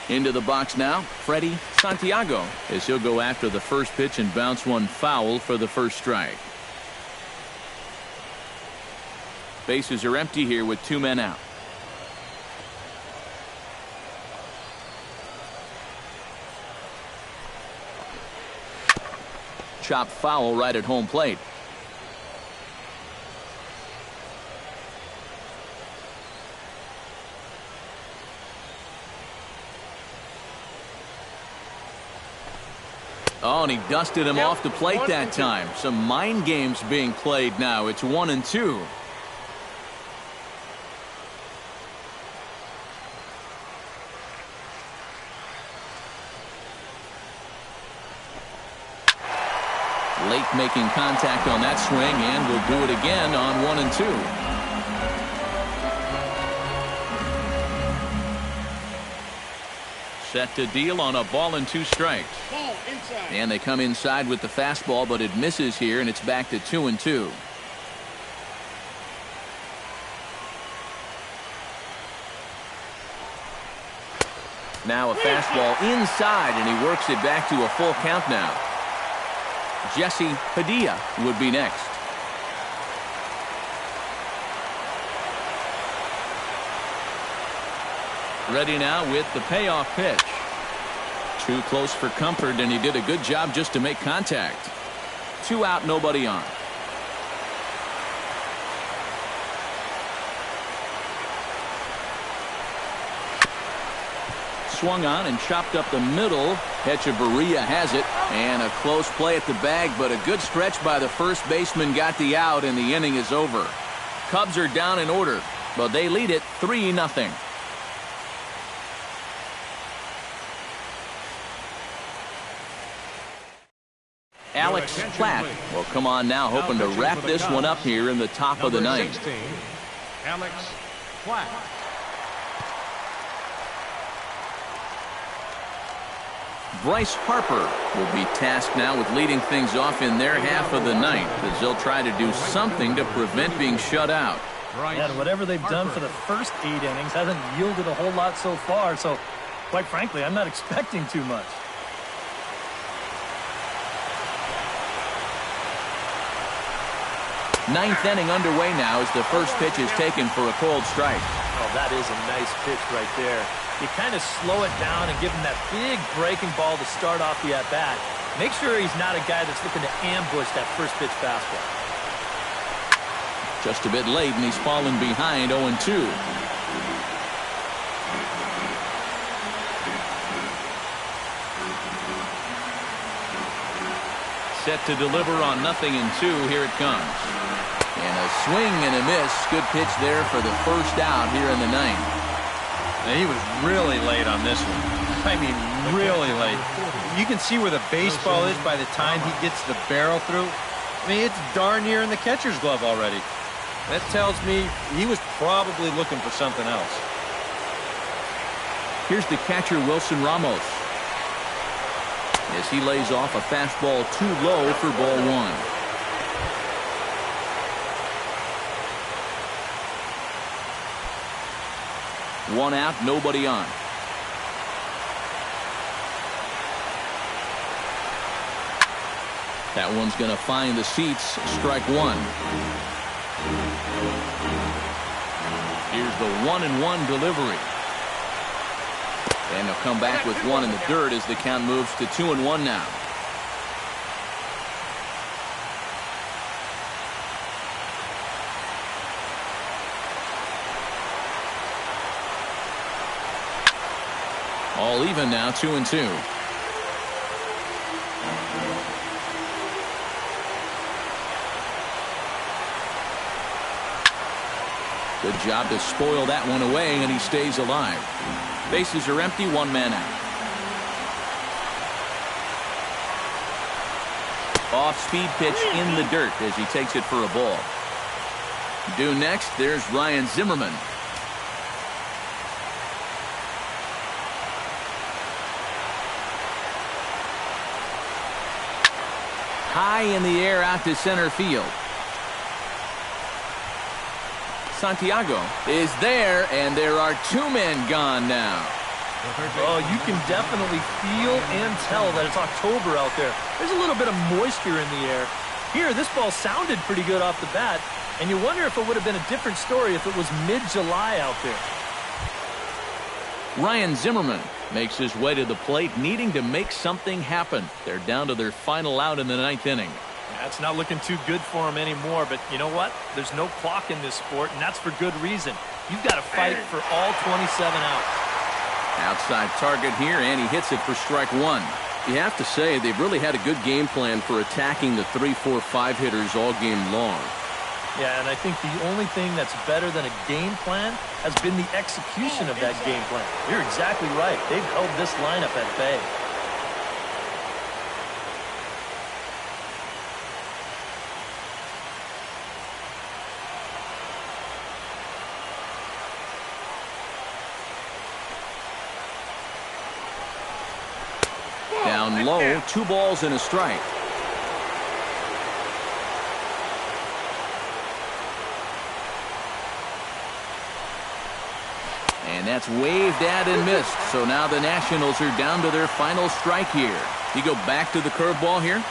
Into the box now, Freddie Santiago, as he'll go after the first pitch and bounce one foul for the first strike. Bases are empty here with 2 men out. Chopped foul right at home plate. Oh, and he dusted him off the plate that time. Some mind games being played now. It's 1-2. Late making contact on that swing, and will do it again on 1-2. Set to deal on a ball and 2 strikes. And they come inside with the fastball, but it misses here, and it's back to 2-2. Now a fastball inside, and he works it back to a full count now. Jesse Padilla would be next. Ready now with the payoff pitch. Too close for comfort, and he did a good job just to make contact. 2 out, nobody on. Swung on and chopped up the middle. Hechavarria has it, and a close play at the bag, but a good stretch by the first baseman got the out, and the inning is over. Cubs are down in order, but they lead it 3-0. Alex Platt will come on now, hoping to wrap this one up here in the top of the 9th. Alex Platt. Bryce Harper will be tasked now with leading things off in their half of the 9th, as they'll try to do something to prevent being shut out. Yeah, and whatever they've done for the first 8 innings hasn't yielded a whole lot so far, so quite frankly, I'm not expecting too much. Ninth inning underway now as the first pitch is taken for a cold strike. Oh, that is a nice pitch right there. You kind of slow it down and give him that big breaking ball to start off the at-bat. Make sure he's not a guy that's looking to ambush that first pitch fastball. Just a bit late, and he's fallen behind 0-2. Set to deliver on 0-2. Here it comes. And a swing and a miss. Good pitch there for the first out here in the 9th. And he was really late on this one. I mean, really late. You can see where the baseball is by the time he gets the barrel through. I mean, it's darn near in the catcher's glove already. That tells me he was probably looking for something else. Here's the catcher, Wilson Ramos, as he lays off a fastball too low for ball 1. One out, nobody on. That one's going to find the seats. Strike one. Here's the 1-1 delivery. And they'll come back with one in the dirt as the count moves to 2-1 now. All even now, 2-2. Good job to spoil that one away, and he stays alive. Bases are empty, one man out. Off-speed pitch in the dirt as he takes it for a ball. Due next, there's Ryan Zimmerman. High in the air out to center field. Santiago is there, and there are two men gone now. Oh, you can definitely feel and tell that it's October out there. There's a little bit of moisture in the air. Here, this ball sounded pretty good off the bat, and you wonder if it would have been a different story if it was mid-July out there. Ryan Zimmerman makes his way to the plate, needing to make something happen. They're down to their final out in the ninth inning. That's not looking too good for him anymore, but you know what? There's no clock in this sport, and that's for good reason. You've got to fight for all 27 outs. Outside target here, and he hits it for strike one. You have to say they've really had a good game plan for attacking the 3, 4, 5 hitters all game long. Yeah, and I think the only thing that's better than a game plan has been the execution of that game plan. You're exactly right. They've held this lineup at bay. Down low, 2 balls and a strike. And that's waved at and missed. So now the Nationals are down to their final strike here. You go back to the curveball here?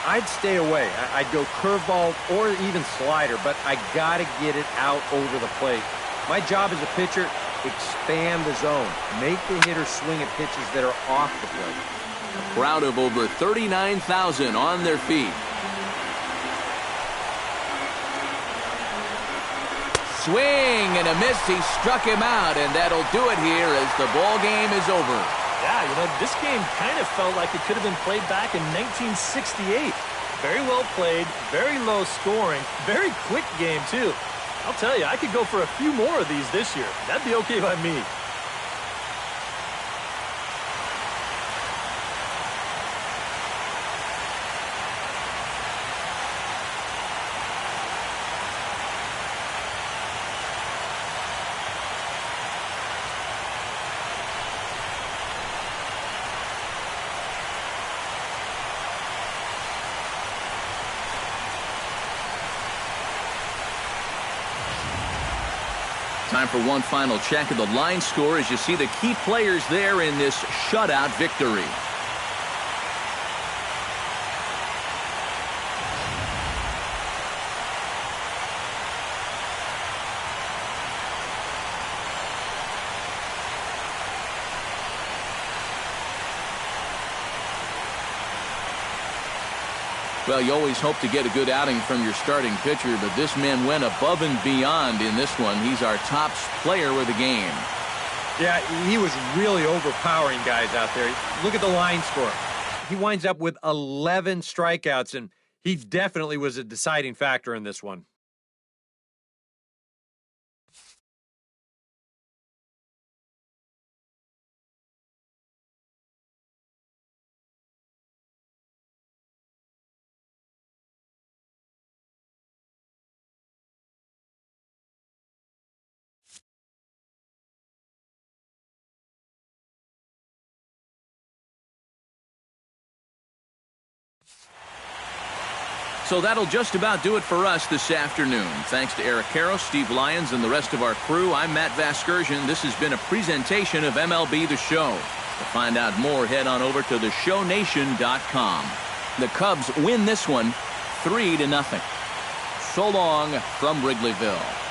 I'd stay away. I'd go curveball or even slider, but I got to get it out over the plate. My job as a pitcher, expand the zone. Make the hitter swing at pitches that are off the plate. A crowd of over 39,000 on their feet. Swing and a miss. He struck him out, and that'll do it here as the ball game is over. Yeah, you know, this game kind of felt like it could have been played back in 1968. Very well played, very low scoring, very quick game, too. I'll tell you, I could go for a few more of these this year. That'd be okay by me. Time for one final check of the line score as you see the key players there in this shutout victory. Well, you always hope to get a good outing from your starting pitcher, but this man went above and beyond in this one. He's our top player of the game. Yeah, he was really overpowering guys out there. Look at the line score. He winds up with 11 strikeouts, and he definitely was a deciding factor in this one. So that'll just about do it for us this afternoon. Thanks to Eric Karros, Steve Lyons, and the rest of our crew. I'm Matt Vasgersian. This has been a presentation of MLB The Show. To find out more, head on over to theshownation.com. The Cubs win this one 3-0. So long from Wrigleyville.